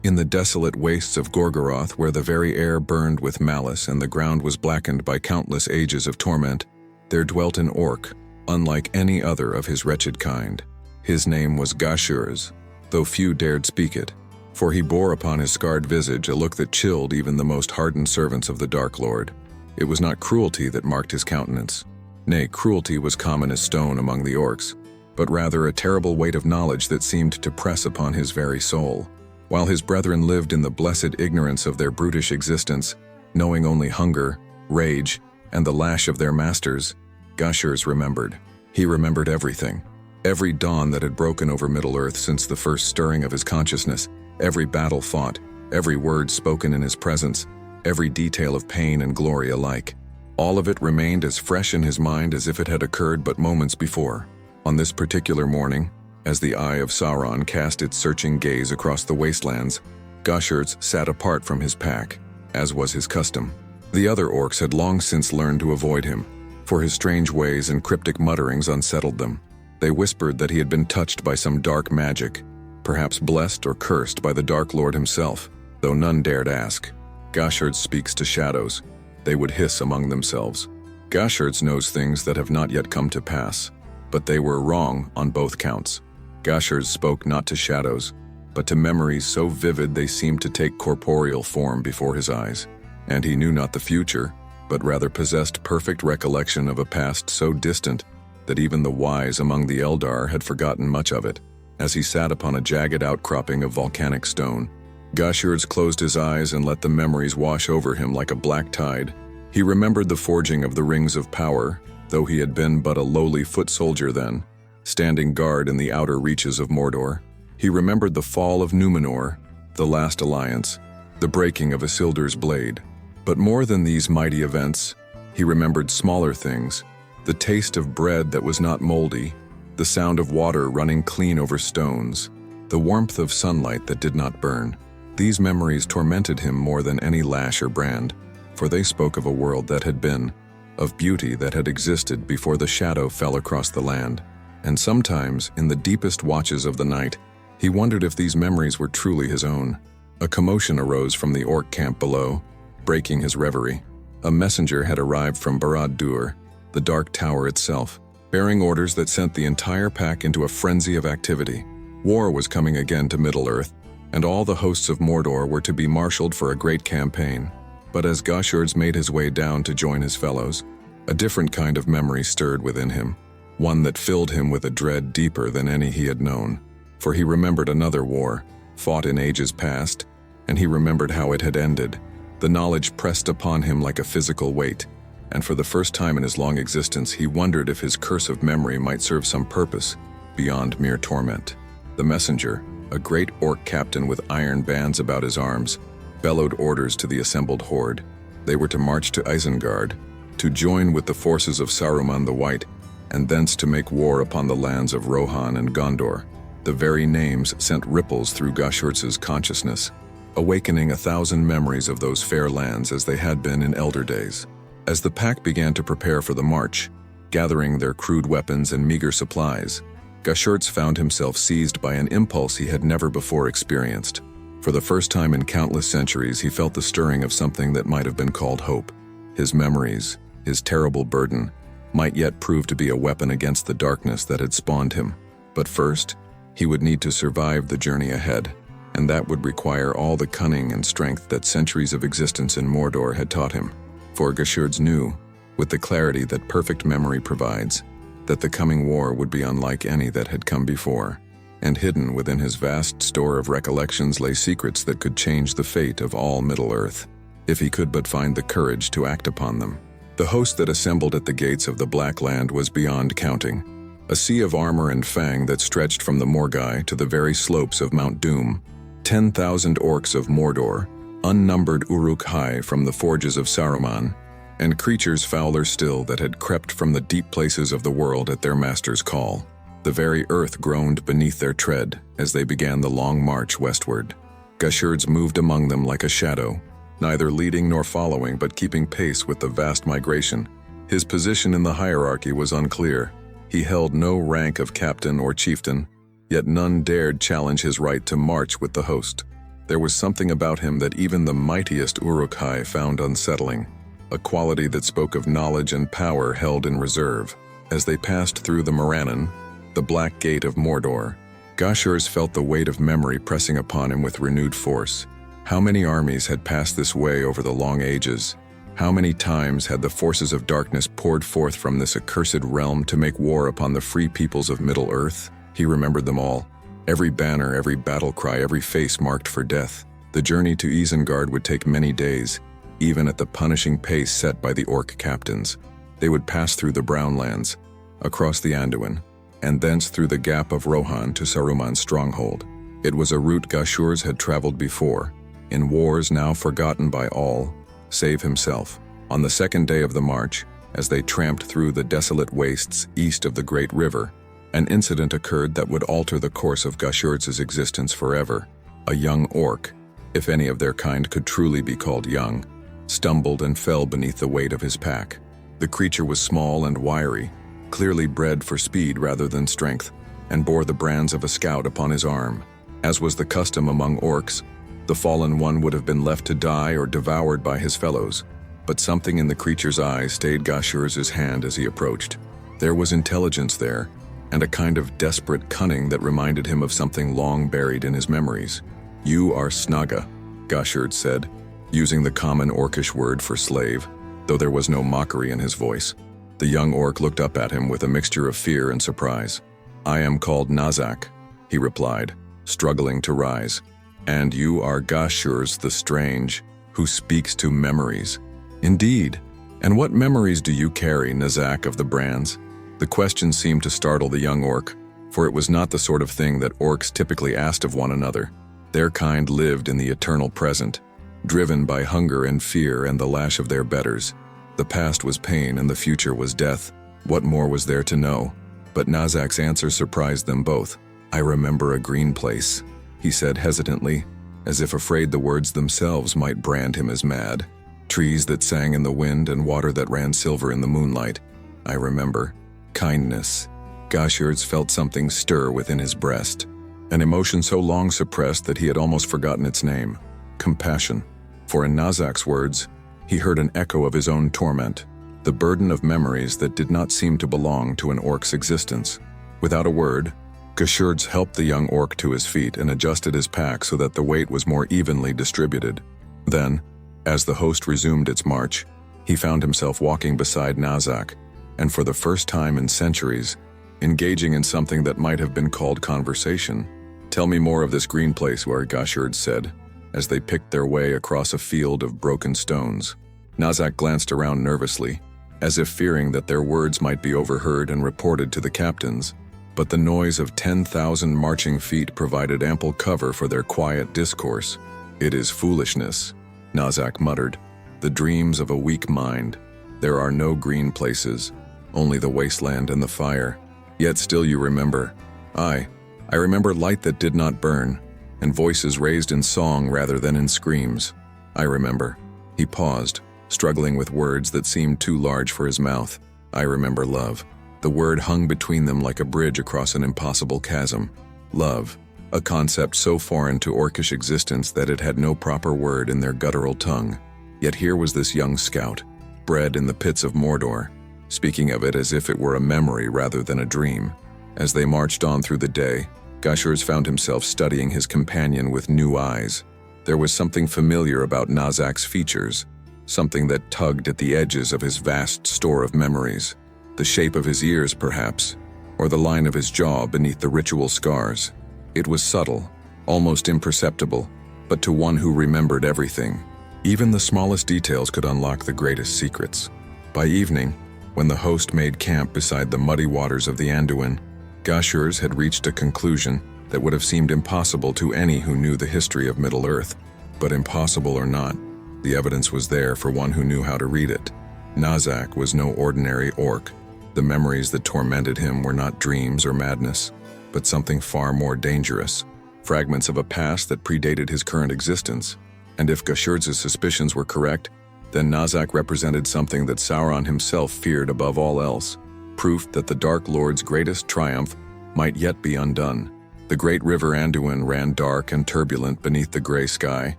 In the desolate wastes of Gorgoroth, where the very air burned with malice and the ground was blackened by countless ages of torment, there dwelt an orc, unlike any other of his wretched kind. His name was Gashurz, though few dared speak it, for he bore upon his scarred visage a look that chilled even the most hardened servants of the Dark Lord. It was not cruelty that marked his countenance. Nay, cruelty was common as stone among the orcs, but rather a terrible weight of knowledge that seemed to press upon his very soul. While his brethren lived in the blessed ignorance of their brutish existence, knowing only hunger, rage, and the lash of their masters, Gashurz remembered. He remembered everything. Every dawn that had broken over Middle-earth since the first stirring of his consciousness, every battle fought, every word spoken in his presence, every detail of pain and glory alike. All of it remained as fresh in his mind as if it had occurred but moments before. On this particular morning, as the eye of Sauron cast its searching gaze across the wastelands, Gashurz sat apart from his pack, as was his custom. The other orcs had long since learned to avoid him, for his strange ways and cryptic mutterings unsettled them. They whispered that he had been touched by some dark magic, perhaps blessed or cursed by the Dark Lord himself, though none dared ask. Gashurz speaks to shadows. They would hiss among themselves. Gashurz knows things that have not yet come to pass, but they were wrong on both counts. Gashurz spoke not to shadows, but to memories so vivid they seemed to take corporeal form before his eyes. And he knew not the future, but rather possessed perfect recollection of a past so distant that even the wise among the Eldar had forgotten much of it. As he sat upon a jagged outcropping of volcanic stone, Gashurz closed his eyes and let the memories wash over him like a black tide. He remembered the forging of the Rings of Power, though he had been but a lowly foot soldier then, standing guard in the outer reaches of Mordor. He remembered the fall of Numenor, the last alliance, the breaking of Isildur's blade. But more than these mighty events, he remembered smaller things, the taste of bread that was not moldy, the sound of water running clean over stones, the warmth of sunlight that did not burn. These memories tormented him more than any lash or brand, for they spoke of a world that had been, of beauty that had existed before the shadow fell across the land. And sometimes, in the deepest watches of the night, he wondered if these memories were truly his own. A commotion arose from the orc camp below, breaking his reverie. A messenger had arrived from Barad-dûr, the Dark Tower itself, bearing orders that sent the entire pack into a frenzy of activity. War was coming again to Middle-earth, and all the hosts of Mordor were to be marshaled for a great campaign. But as Gashurz made his way down to join his fellows, a different kind of memory stirred within him, one that filled him with a dread deeper than any he had known. For he remembered another war, fought in ages past, and he remembered how it had ended. The knowledge pressed upon him like a physical weight, and for the first time in his long existence he wondered if his curse of memory might serve some purpose beyond mere torment. The messenger, a great orc captain with iron bands about his arms, bellowed orders to the assembled horde. They were to march to Isengard, to join with the forces of Saruman the White, and thence to make war upon the lands of Rohan and Gondor. The very names sent ripples through Gashurz's consciousness, awakening 1,000 memories of those fair lands as they had been in elder days. As the pack began to prepare for the march, gathering their crude weapons and meager supplies, Gashurz found himself seized by an impulse he had never before experienced. For the first time in countless centuries, he felt the stirring of something that might have been called hope. His memories, his terrible burden, might yet prove to be a weapon against the darkness that had spawned him. But first, he would need to survive the journey ahead, and that would require all the cunning and strength that centuries of existence in Mordor had taught him. For Gashurz knew, with the clarity that perfect memory provides, that the coming war would be unlike any that had come before, and hidden within his vast store of recollections lay secrets that could change the fate of all Middle-earth, if he could but find the courage to act upon them. The host that assembled at the gates of the Black Land was beyond counting, a sea of armor and fang that stretched from the Morgai to the very slopes of Mount Doom, 10,000 orcs of Mordor, unnumbered Uruk-hai from the forges of Saruman, and creatures fouler still that had crept from the deep places of the world at their master's call. The very earth groaned beneath their tread as they began the long march westward. Gashurz moved among them like a shadow, neither leading nor following but keeping pace with the vast migration. His position in the hierarchy was unclear. He held no rank of captain or chieftain, yet none dared challenge his right to march with the host. There was something about him that even the mightiest Uruk-hai found unsettling, a quality that spoke of knowledge and power held in reserve. As they passed through the Morannon, the Black Gate of Mordor, Gashurs felt the weight of memory pressing upon him with renewed force. How many armies had passed this way over the long ages? How many times had the forces of darkness poured forth from this accursed realm to make war upon the free peoples of Middle-earth? He remembered them all. Every banner, every battle cry, every face marked for death. The journey to Isengard would take many days, even at the punishing pace set by the Orc captains. They would pass through the Brownlands, across the Anduin, and thence through the Gap of Rohan to Saruman's stronghold. It was a route Gashurs had traveled before, in wars now forgotten by all, save himself. On the second day of the march, as they tramped through the desolate wastes east of the great river, an incident occurred that would alter the course of Gashurs' existence forever. A young orc, if any of their kind could truly be called young, stumbled and fell beneath the weight of his pack. The creature was small and wiry, clearly bred for speed rather than strength, and bore the brands of a scout upon his arm. As was the custom among orcs, the fallen one would have been left to die or devoured by his fellows, but something in the creature's eyes stayed Gashurs' hand as he approached. There was intelligence there, and a kind of desperate cunning that reminded him of something long buried in his memories. "You are Snaga," Gashurs said, using the common orcish word for slave, though there was no mockery in his voice. The young orc looked up at him with a mixture of fear and surprise. "I am called Nazak," he replied, struggling to rise. "And you are Gashurs the Strange, who speaks to memories." "Indeed. And what memories do you carry, Nazak of the Brands?" The question seemed to startle the young orc, for it was not the sort of thing that orcs typically asked of one another. Their kind lived in the eternal present, driven by hunger and fear and the lash of their betters. The past was pain and the future was death. What more was there to know? But Nazak's answer surprised them both. "I remember a green place," he said hesitantly, as if afraid the words themselves might brand him as mad. "Trees that sang in the wind and water that ran silver in the moonlight. I remember. Kindness." Gashurs felt something stir within his breast, an emotion so long suppressed that he had almost forgotten its name. Compassion. For in Nazak's words, he heard an echo of his own torment, the burden of memories that did not seem to belong to an orc's existence. Without a word, Gashurs helped the young orc to his feet and adjusted his pack so that the weight was more evenly distributed. Then, as the host resumed its march, he found himself walking beside Nazak, and for the first time in centuries, engaging in something that might have been called conversation. "Tell me more of this green place," where Gashurs said, as they picked their way across a field of broken stones. Nazak glanced around nervously, as if fearing that their words might be overheard and reported to the captains, but the noise of 10,000 marching feet provided ample cover for their quiet discourse. "It is foolishness," Nazak muttered, "the dreams of a weak mind. There are no green places, only the wasteland and the fire. Yet still you remember." I remember light that did not burn, and voices raised in song rather than in screams. I remember." He paused, struggling with words that seemed too large for his mouth. "I remember love." The word hung between them like a bridge across an impossible chasm. Love, a concept so foreign to orcish existence that it had no proper word in their guttural tongue. Yet here was this young scout, bred in the pits of Mordor, speaking of it as if it were a memory rather than a dream. As they marched on through the day, Gashurs found himself studying his companion with new eyes. There was something familiar about Nazak's features, something that tugged at the edges of his vast store of memories. The shape of his ears, perhaps, or the line of his jaw beneath the ritual scars. It was subtle, almost imperceptible, but to one who remembered everything, even the smallest details could unlock the greatest secrets. By evening, when the host made camp beside the muddy waters of the Anduin, Gashurs had reached a conclusion that would have seemed impossible to any who knew the history of Middle-earth. But impossible or not, the evidence was there for one who knew how to read it. Nazak was no ordinary orc. The memories that tormented him were not dreams or madness, but something far more dangerous, fragments of a past that predated his current existence. And if Gashurs' suspicions were correct, then Nazak represented something that Sauron himself feared above all else, proof that the Dark Lord's greatest triumph might yet be undone. The great river Anduin ran dark and turbulent beneath the gray sky,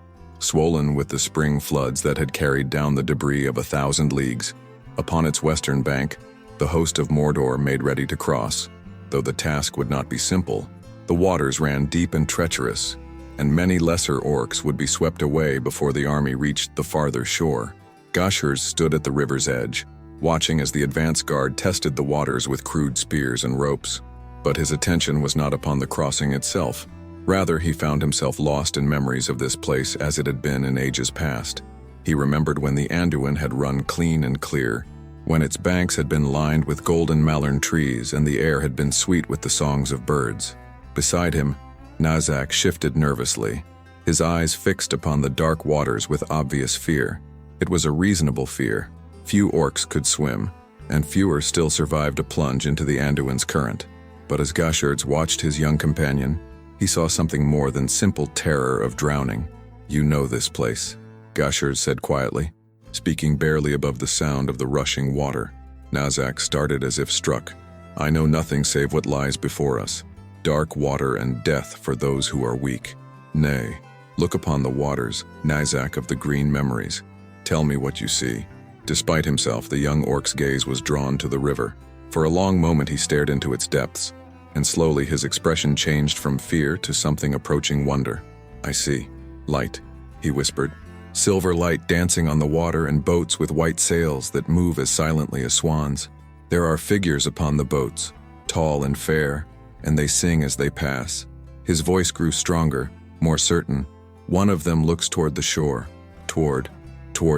swollen with the spring floods that had carried down the debris of 1,000 leagues. Upon its western bank, the host of Mordor made ready to cross. Though the task would not be simple, the waters ran deep and treacherous, and many lesser orcs would be swept away before the army reached the farther shore. Gashers stood at the river's edge, watching as the advance guard tested the waters with crude spears and ropes. But his attention was not upon the crossing itself. Rather, he found himself lost in memories of this place as it had been in ages past. He remembered when the Anduin had run clean and clear, when its banks had been lined with golden malern trees and the air had been sweet with the songs of birds. Beside him, Nazak shifted nervously, his eyes fixed upon the dark waters with obvious fear. It was a reasonable fear. Few orcs could swim, and fewer still survived a plunge into the Anduin's current. But as Gashurds watched his young companion, he saw something more than simple terror of drowning. "You know this place," Gashurds said quietly, speaking barely above the sound of the rushing water. Nazak started as if struck. "I know nothing save what lies before us. Dark water and death for those who are weak. Nay, look upon the waters, Nazak of the green memories. Tell me what you see." Despite himself, the young orc's gaze was drawn to the river. For a long moment he stared into its depths, and slowly his expression changed from fear to something approaching wonder. "I see. Light," he whispered. "Silver light dancing on the water and boats with white sails that move as silently as swans. There are figures upon the boats, tall and fair, and they sing as they pass." His voice grew stronger, more certain. "One of them looks toward the shore, toward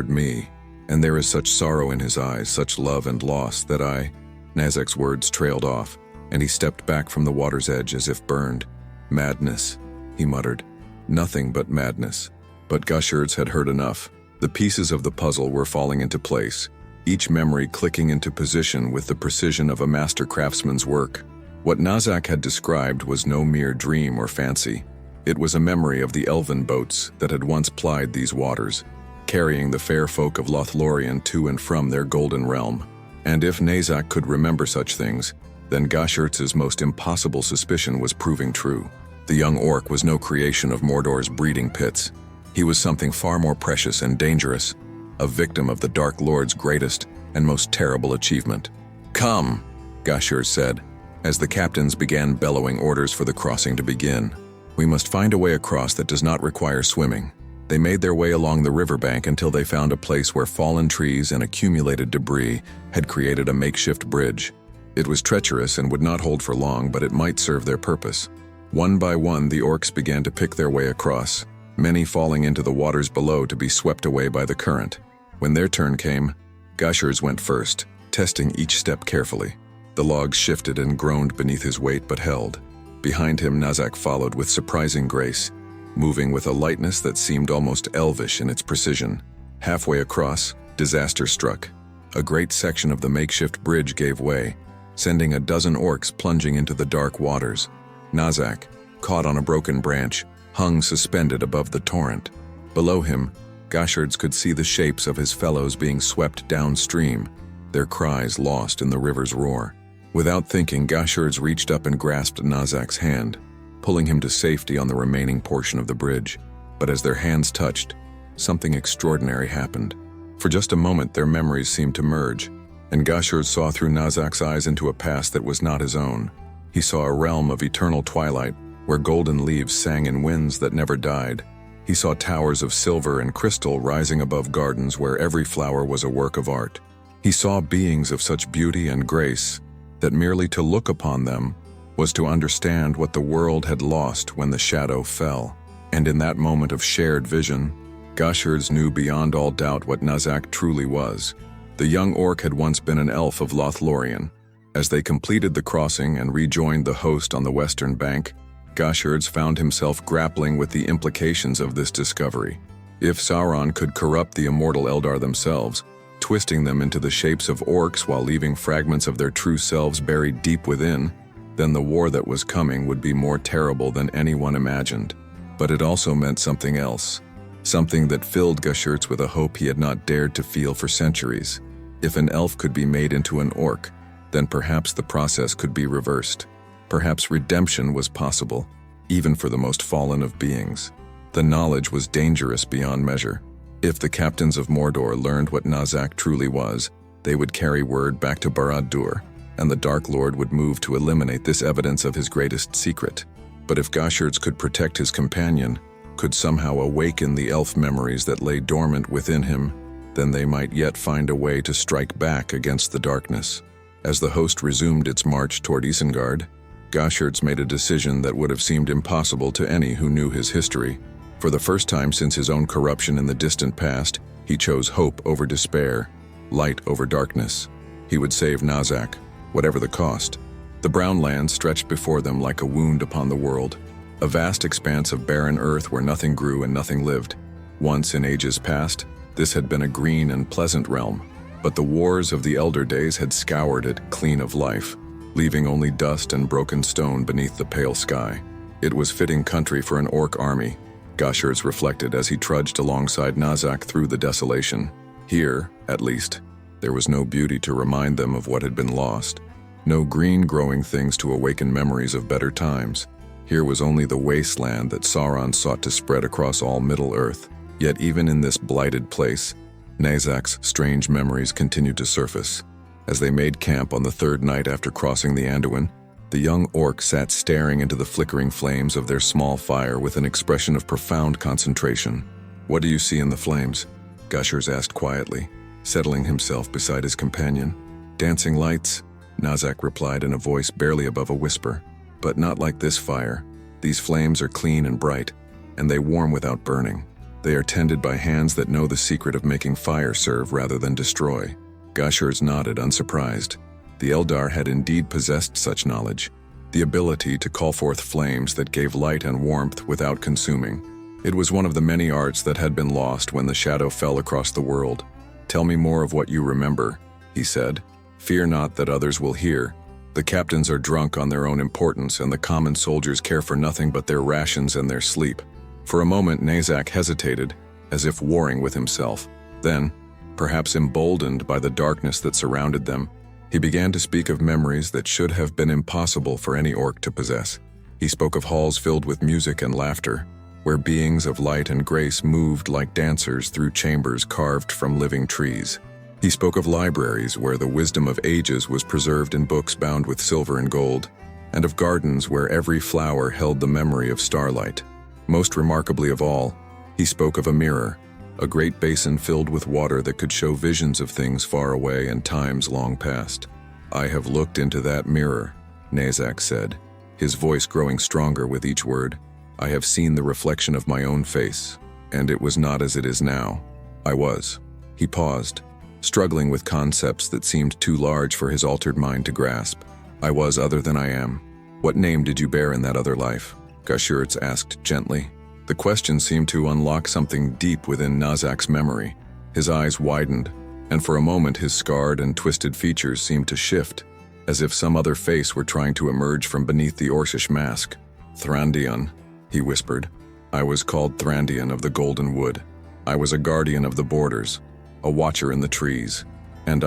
me, and there is such sorrow in his eyes, such love and loss that I—" Nazak's words trailed off, and he stepped back from the water's edge as if burned. "Madness," he muttered. "Nothing but madness." But Gashurds had heard enough. The pieces of the puzzle were falling into place, each memory clicking into position with the precision of a master craftsman's work. What Nazak had described was no mere dream or fancy. It was a memory of the elven boats that had once plied these waters, carrying the fair folk of Lothlorien to and from their golden realm. And if Nazak could remember such things, then Gashurds' most impossible suspicion was proving true. The young orc was no creation of Mordor's breeding pits. He was something far more precious and dangerous, a victim of the Dark Lord's greatest and most terrible achievement. "Come," Gashur said, as the captains began bellowing orders for the crossing to begin. "We must find a way across that does not require swimming." They made their way along the riverbank until they found a place where fallen trees and accumulated debris had created a makeshift bridge. It was treacherous and would not hold for long, but it might serve their purpose. One by one, the orcs began to pick their way across, many falling into the waters below to be swept away by the current. When their turn came, Gashurds went first, testing each step carefully. The logs shifted and groaned beneath his weight but held. Behind him, Nazak followed with surprising grace, moving with a lightness that seemed almost elvish in its precision. Halfway across, disaster struck. A great section of the makeshift bridge gave way, sending a dozen orcs plunging into the dark waters. Nazak, caught on a broken branch, hung suspended above the torrent. Below him, Gashurds could see the shapes of his fellows being swept downstream, their cries lost in the river's roar. Without thinking, Gashurds reached up and grasped Nazak's hand, pulling him to safety on the remaining portion of the bridge. But as their hands touched, something extraordinary happened. For just a moment, their memories seemed to merge, and Gashurds saw through Nazak's eyes into a past that was not his own. He saw a realm of eternal twilight, where golden leaves sang in winds that never died. He saw towers of silver and crystal rising above gardens where every flower was a work of art. He saw beings of such beauty and grace that merely to look upon them was to understand what the world had lost when the shadow fell. And in that moment of shared vision, Gashurds knew beyond all doubt what Nazak truly was. The young orc had once been an elf of Lothlorien. As they completed the crossing and rejoined the host on the western bank, Gashurds found himself grappling with the implications of this discovery. If Sauron could corrupt the immortal Eldar themselves, twisting them into the shapes of orcs while leaving fragments of their true selves buried deep within, then the war that was coming would be more terrible than anyone imagined. But it also meant something else, something that filled Gashurds with a hope he had not dared to feel for centuries. If an elf could be made into an orc, then perhaps the process could be reversed. Perhaps redemption was possible, even for the most fallen of beings. The knowledge was dangerous beyond measure. If the captains of Mordor learned what Nazak truly was, they would carry word back to Barad-dûr, and the Dark Lord would move to eliminate this evidence of his greatest secret. But if Gashurz could protect his companion, could somehow awaken the elf memories that lay dormant within him, then they might yet find a way to strike back against the darkness. As the host resumed its march toward Isengard, Gashurz made a decision that would have seemed impossible to any who knew his history. For the first time since his own corruption in the distant past, he chose hope over despair, light over darkness. He would save Nazak, whatever the cost. The brown land stretched before them like a wound upon the world, a vast expanse of barren earth where nothing grew and nothing lived. Once in ages past, this had been a green and pleasant realm, but the wars of the elder days had scoured it clean of life, leaving only dust and broken stone beneath the pale sky. It was fitting country for an orc army, Gashurz reflected as he trudged alongside Nazak through the desolation. Here, at least, there was no beauty to remind them of what had been lost, no green growing things to awaken memories of better times. Here was only the wasteland that Sauron sought to spread across all Middle-earth. Yet even in this blighted place, Nazak's strange memories continued to surface. As they made camp on the third night after crossing the Anduin, the young orc sat staring into the flickering flames of their small fire with an expression of profound concentration. "What do you see in the flames?" Gashurz asked quietly, settling himself beside his companion. "Dancing lights," Nazak replied in a voice barely above a whisper. "But not like this fire. These flames are clean and bright, and they warm without burning. They are tended by hands that know the secret of making fire serve rather than destroy." Gashurz nodded, unsurprised. The Eldar had indeed possessed such knowledge, the ability to call forth flames that gave light and warmth without consuming. It was one of the many arts that had been lost when the shadow fell across the world. "Tell me more of what you remember," he said. "Fear not that others will hear. The captains are drunk on their own importance, and the common soldiers care for nothing but their rations and their sleep." For a moment Nazak hesitated, as if warring with himself. Then, perhaps emboldened by the darkness that surrounded them, he began to speak of memories that should have been impossible for any orc to possess. He spoke of halls filled with music and laughter, where beings of light and grace moved like dancers through chambers carved from living trees. He spoke of libraries where the wisdom of ages was preserved in books bound with silver and gold, and of gardens where every flower held the memory of starlight. Most remarkably of all, he spoke of a mirror, a great basin filled with water that could show visions of things far away and times long past. "I have looked into that mirror," Nazak said, his voice growing stronger with each word. "I have seen the reflection of my own face, and it was not as it is now. I was." He paused, struggling with concepts that seemed too large for his altered mind to grasp. "I was other than I am. What name did you bear in that other life?" Gashurz asked gently. The question seemed to unlock something deep within Nazak's memory. His eyes widened, and for a moment his scarred and twisted features seemed to shift, as if some other face were trying to emerge from beneath the Orcish mask. "Thrandion," he whispered. "I was called Thrandion of the Golden Wood. I was a guardian of the borders, a watcher in the trees. And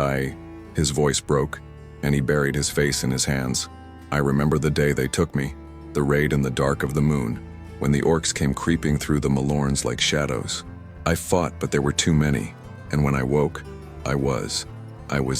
His voice broke, and he buried his face in his hands. "I remember the day they took me, the raid in the dark of the moon, when the orcs came creeping through the Malorns like shadows. I fought, but there were too many, and when I woke, I was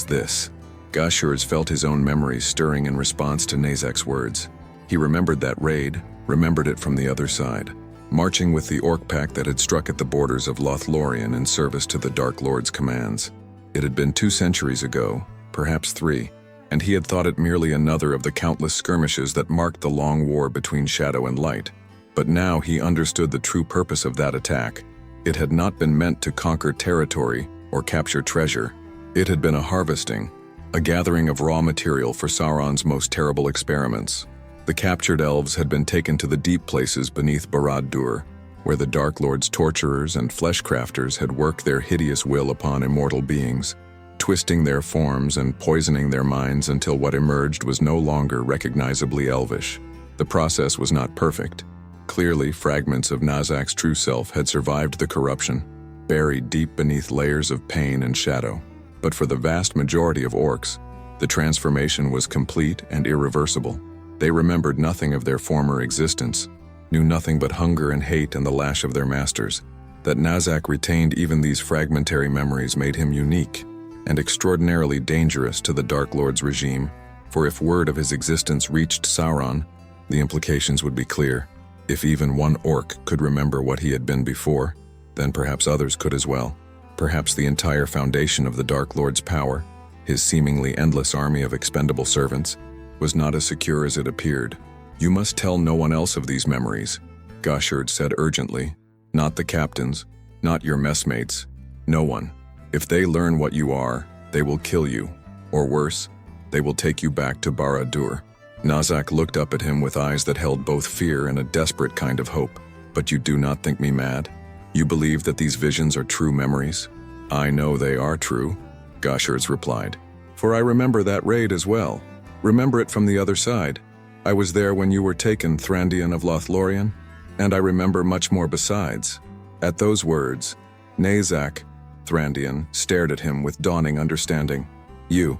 this." Gashurz felt his own memories stirring in response to Nazak's words. He remembered that raid, remembered it from the other side, marching with the orc pack that had struck at the borders of Lothlorien in service to the Dark Lord's commands. It had been 2 centuries ago, perhaps 3, and he had thought it merely another of the countless skirmishes that marked the long war between shadow and light. But now he understood the true purpose of that attack. It had not been meant to conquer territory or capture treasure. It had been a harvesting, a gathering of raw material for Sauron's most terrible experiments. The captured elves had been taken to the deep places beneath Barad-dûr, where the Dark Lord's torturers and fleshcrafters had worked their hideous will upon immortal beings, twisting their forms and poisoning their minds until what emerged was no longer recognizably elvish. The process was not perfect. Clearly, fragments of Nazak's true self had survived the corruption, buried deep beneath layers of pain and shadow. But for the vast majority of orcs, the transformation was complete and irreversible. They remembered nothing of their former existence, knew nothing but hunger and hate and the lash of their masters. That Nazak retained even these fragmentary memories made him unique and extraordinarily dangerous to the Dark Lord's regime, for if word of his existence reached Sauron, the implications would be clear. If even one orc could remember what he had been before, then perhaps others could as well. Perhaps the entire foundation of the Dark Lord's power, his seemingly endless army of expendable servants, was not as secure as it appeared. "You must tell no one else of these memories," Gashurd said urgently. "Not the captains, not your messmates, no one. If they learn what you are, they will kill you, or worse, they will take you back to Barad-dûr." Nazak looked up at him with eyes that held both fear and a desperate kind of hope. "But you do not think me mad? You believe that these visions are true memories?" "I know they are true," Gashurds replied. "For I remember that raid as well. Remember it from the other side. I was there when you were taken, Thrandion of Lothlorien, and I remember much more besides." At those words, Nazak, Thrandion, stared at him with dawning understanding. You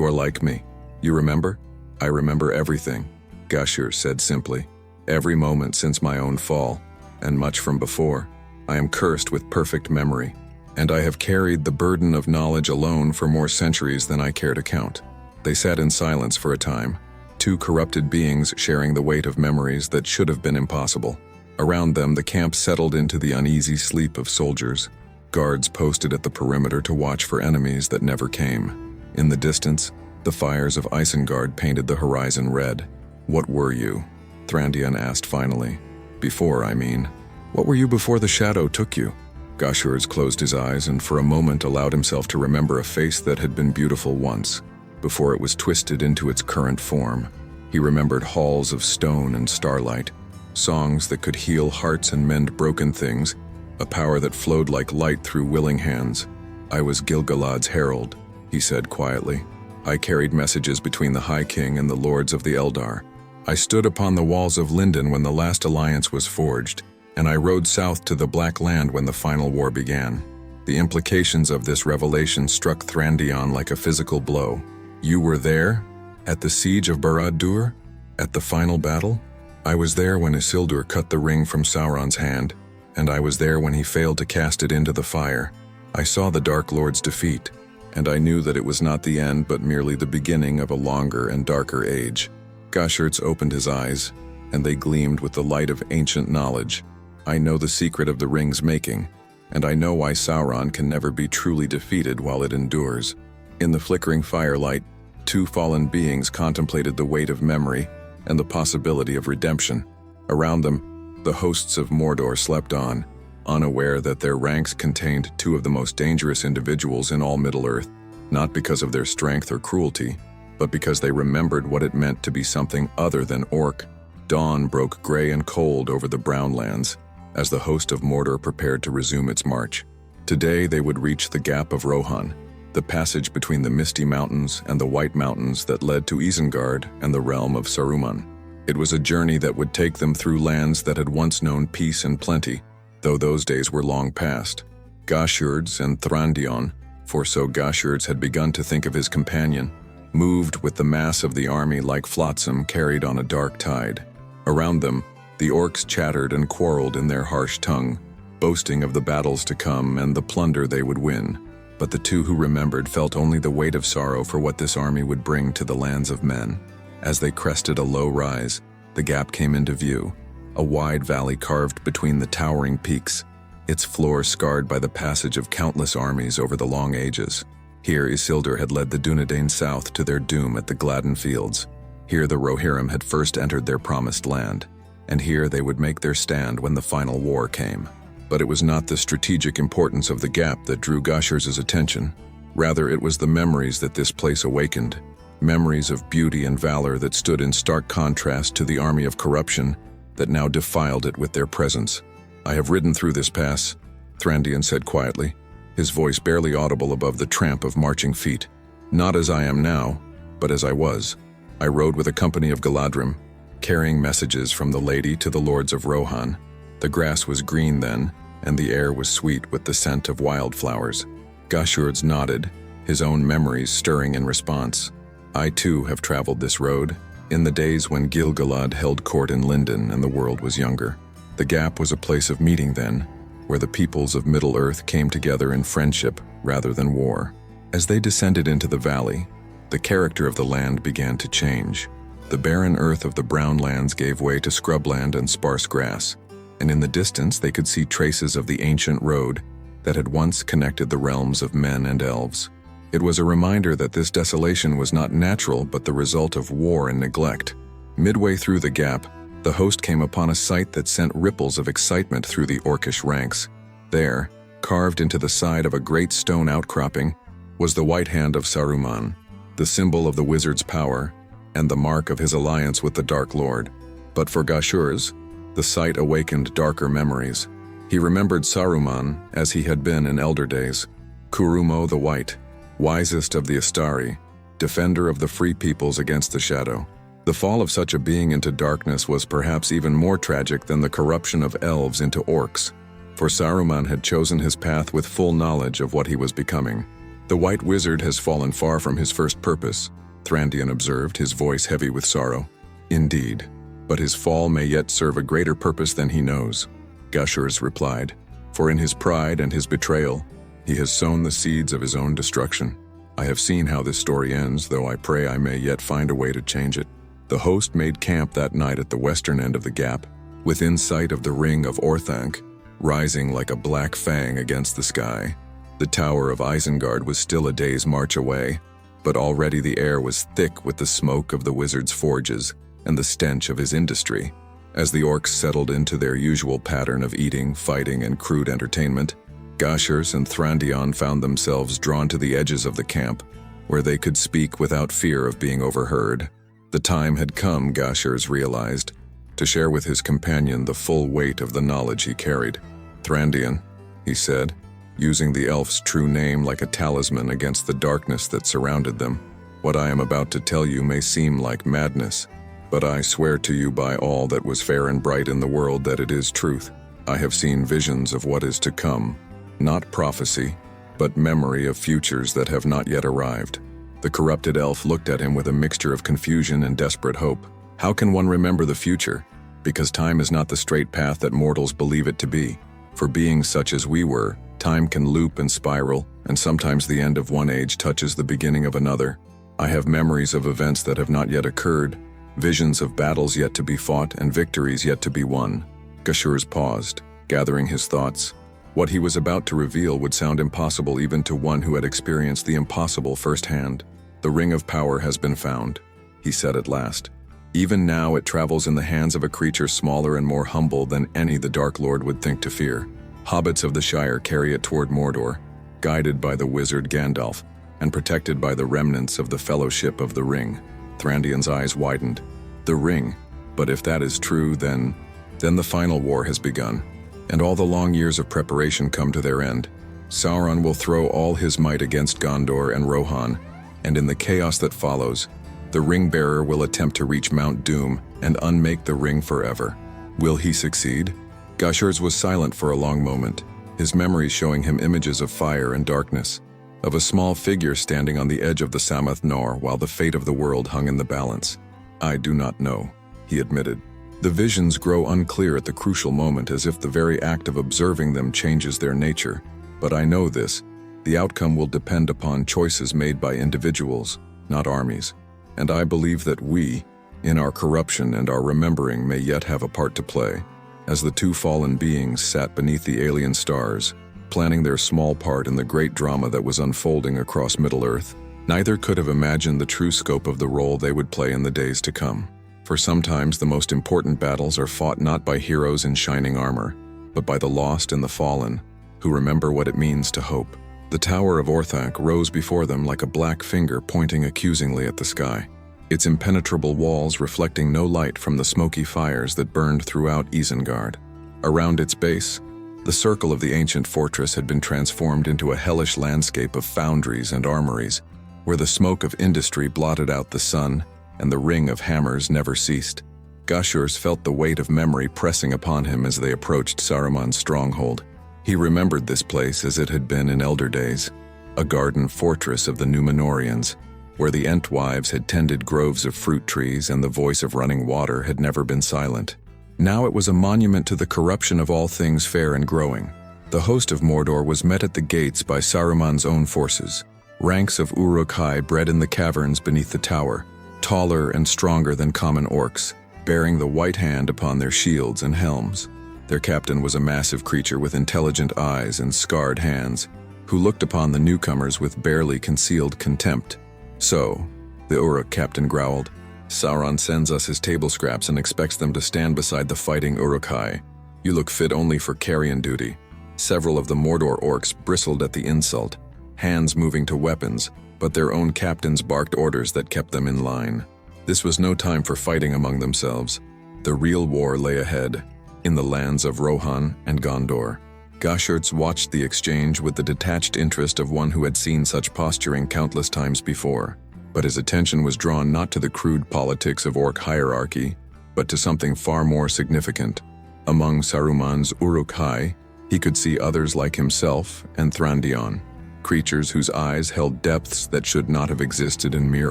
are like me. You remember?" "I remember everything," Gashur said simply. "Every moment since my own fall, and much from before. I am cursed with perfect memory, and I have carried the burden of knowledge alone for more centuries than I care to count." They sat in silence for a time, two corrupted beings sharing the weight of memories that should have been impossible. Around them, the camp settled into the uneasy sleep of soldiers, guards posted at the perimeter to watch for enemies that never came. In the distance, the fires of Isengard painted the horizon red. "What were you?" Thrandion asked finally. "Before, I mean. What were you before the shadow took you?" Gashurds closed his eyes and for a moment allowed himself to remember a face that had been beautiful once, before it was twisted into its current form. He remembered halls of stone and starlight, songs that could heal hearts and mend broken things, a power that flowed like light through willing hands. "I was Gil-galad's herald," he said quietly. "I carried messages between the High King and the lords of the Eldar. I stood upon the walls of Lindon when the last alliance was forged, and I rode south to the Black Land when the final war began." The implications of this revelation struck Thrandion like a physical blow. "You were there? At the siege of Barad-dûr? At the final battle?" "I was there when Isildur cut the ring from Sauron's hand, and I was there when he failed to cast it into the fire. I saw the Dark Lord's defeat, and I knew that it was not the end but merely the beginning of a longer and darker age." Gashurds opened his eyes, and they gleamed with the light of ancient knowledge. "I know the secret of the ring's making, and I know why Sauron can never be truly defeated while it endures." In the flickering firelight, two fallen beings contemplated the weight of memory and the possibility of redemption. Around them, the hosts of Mordor slept on, unaware that their ranks contained two of the most dangerous individuals in all Middle-earth, not because of their strength or cruelty, but because they remembered what it meant to be something other than orc. Dawn broke gray and cold over the Brown Lands as the host of Mordor prepared to resume its march. Today they would reach the Gap of Rohan, the passage between the Misty Mountains and the White Mountains that led to Isengard and the realm of Saruman. It was a journey that would take them through lands that had once known peace and plenty, though those days were long past. Gashurds and Thrandion, for so Gashurds had begun to think of his companion, moved with the mass of the army like flotsam carried on a dark tide. Around them, the orcs chattered and quarreled in their harsh tongue, boasting of the battles to come and the plunder they would win. But the two who remembered felt only the weight of sorrow for what this army would bring to the lands of men. As they crested a low rise, the gap came into view, a wide valley carved between the towering peaks, its floor scarred by the passage of countless armies over the long ages. Here Isildur had led the Dunedain south to their doom at the Gladden Fields. Here the Rohirrim had first entered their promised land, and here they would make their stand when the final war came. But it was not the strategic importance of the gap that drew Gashur's attention. Rather, it was the memories that this place awakened, memories of beauty and valor that stood in stark contrast to the army of corruption that now defiled it with their presence. "I have ridden through this pass," Thrandion said quietly, his voice barely audible above the tramp of marching feet. "Not as I am now, but as I was. I rode with a company of Galadrim, carrying messages from the Lady to the lords of Rohan. The grass was green then, and the air was sweet with the scent of wildflowers." Gashurds nodded, his own memories stirring in response. "I too have traveled this road," in the days when Gil-galad held court in Lindon and the world was younger. The Gap was a place of meeting then, where the peoples of Middle-earth came together in friendship rather than war. As they descended into the valley, the character of the land began to change. The barren earth of the brown lands gave way to scrubland and sparse grass, and in the distance they could see traces of the ancient road that had once connected the realms of men and elves. It was a reminder that this desolation was not natural but the result of war and neglect. Midway through the Gap, the host came upon a sight that sent ripples of excitement through the orcish ranks. There, carved into the side of a great stone outcropping, was the white hand of Saruman, the symbol of the wizard's power and the mark of his alliance with the Dark Lord. But for Gashurs, the sight awakened darker memories. He remembered Saruman as he had been in elder days, Kurumo the White, wisest of the Astari, defender of the free peoples against the shadow. The fall of such a being into darkness was perhaps even more tragic than the corruption of elves into orcs, for Saruman had chosen his path with full knowledge of what he was becoming. The White Wizard has fallen far from his first purpose, Thrandian observed, his voice heavy with sorrow. Indeed, but his fall may yet serve a greater purpose than he knows, Gashurs replied, for in his pride and his betrayal, he has sown the seeds of his own destruction. I have seen how this story ends, though I pray I may yet find a way to change it. The host made camp that night at the western end of the Gap, within sight of the ring of Orthanc, rising like a black fang against the sky. The tower of Isengard was still a day's march away, but already the air was thick with the smoke of the wizard's forges and the stench of his industry. As the orcs settled into their usual pattern of eating, fighting, and crude entertainment, Gashurs and Thrandian found themselves drawn to the edges of the camp, where they could speak without fear of being overheard. The time had come, Gashurs realized, to share with his companion the full weight of the knowledge he carried. Thrandian, he said, using the elf's true name like a talisman against the darkness that surrounded them. What I am about to tell you may seem like madness, but I swear to you by all that was fair and bright in the world that it is truth. I have seen visions of what is to come, not prophecy, but memory of futures that have not yet arrived. The corrupted elf looked at him with a mixture of confusion and desperate hope. How can one remember the future? Because time is not the straight path that mortals believe it to be. For beings such as we were, time can loop and spiral, and sometimes the end of one age touches the beginning of another. I have memories of events that have not yet occurred, visions of battles yet to be fought and victories yet to be won. Gashurs paused, gathering his thoughts. What he was about to reveal would sound impossible even to one who had experienced the impossible firsthand. The Ring of Power has been found, he said at last. Even now it travels in the hands of a creature smaller and more humble than any the Dark Lord would think to fear. Hobbits of the Shire carry it toward Mordor, guided by the wizard Gandalf, and protected by the remnants of the Fellowship of the Ring. Thrandian's eyes widened. The Ring. But if that is true, then the final war has begun, and all the long years of preparation come to their end. Sauron will throw all his might against Gondor and Rohan, and in the chaos that follows, the Ring-bearer will attempt to reach Mount Doom and unmake the ring forever. Will he succeed? Gashurs was silent for a long moment, his memories showing him images of fire and darkness, of a small figure standing on the edge of the Samath Nor while the fate of the world hung in the balance. I do not know, he admitted. The visions grow unclear at the crucial moment, as if the very act of observing them changes their nature. But I know this, the outcome will depend upon choices made by individuals, not armies. And I believe that we, in our corruption and our remembering, may yet have a part to play. As the two fallen beings sat beneath the alien stars, planning their small part in the great drama that was unfolding across Middle-earth, neither could have imagined the true scope of the role they would play in the days to come. For sometimes the most important battles are fought not by heroes in shining armor, but by the lost and the fallen, who remember what it means to hope. The Tower of Orthanc rose before them like a black finger pointing accusingly at the sky, its impenetrable walls reflecting no light from the smoky fires that burned throughout Isengard. Around its base, the circle of the ancient fortress had been transformed into a hellish landscape of foundries and armories, where the smoke of industry blotted out the sun and the ring of hammers never ceased. Gashurs felt the weight of memory pressing upon him as they approached Saruman's stronghold. He remembered this place as it had been in elder days, a garden fortress of the Númenóreans, where the Entwives had tended groves of fruit trees and the voice of running water had never been silent. Now it was a monument to the corruption of all things fair and growing. The host of Mordor was met at the gates by Saruman's own forces, ranks of Uruk-hai bred in the caverns beneath the tower, taller and stronger than common orcs, bearing the white hand upon their shields and helms. Their captain was a massive creature with intelligent eyes and scarred hands, who looked upon the newcomers with barely concealed contempt. "So," the Uruk captain growled, "Sauron sends us his table scraps and expects them to stand beside the fighting Uruk-hai. You look fit only for carrion duty." Several of the Mordor orcs bristled at the insult, hands moving to weapons, but their own captains barked orders that kept them in line. This was no time for fighting among themselves. The real war lay ahead, in the lands of Rohan and Gondor. Gashurtz watched the exchange with the detached interest of one who had seen such posturing countless times before. But his attention was drawn not to the crude politics of orc hierarchy, but to something far more significant. Among Saruman's Uruk-hai, he could see others like himself and Thrandion, creatures whose eyes held depths that should not have existed in mere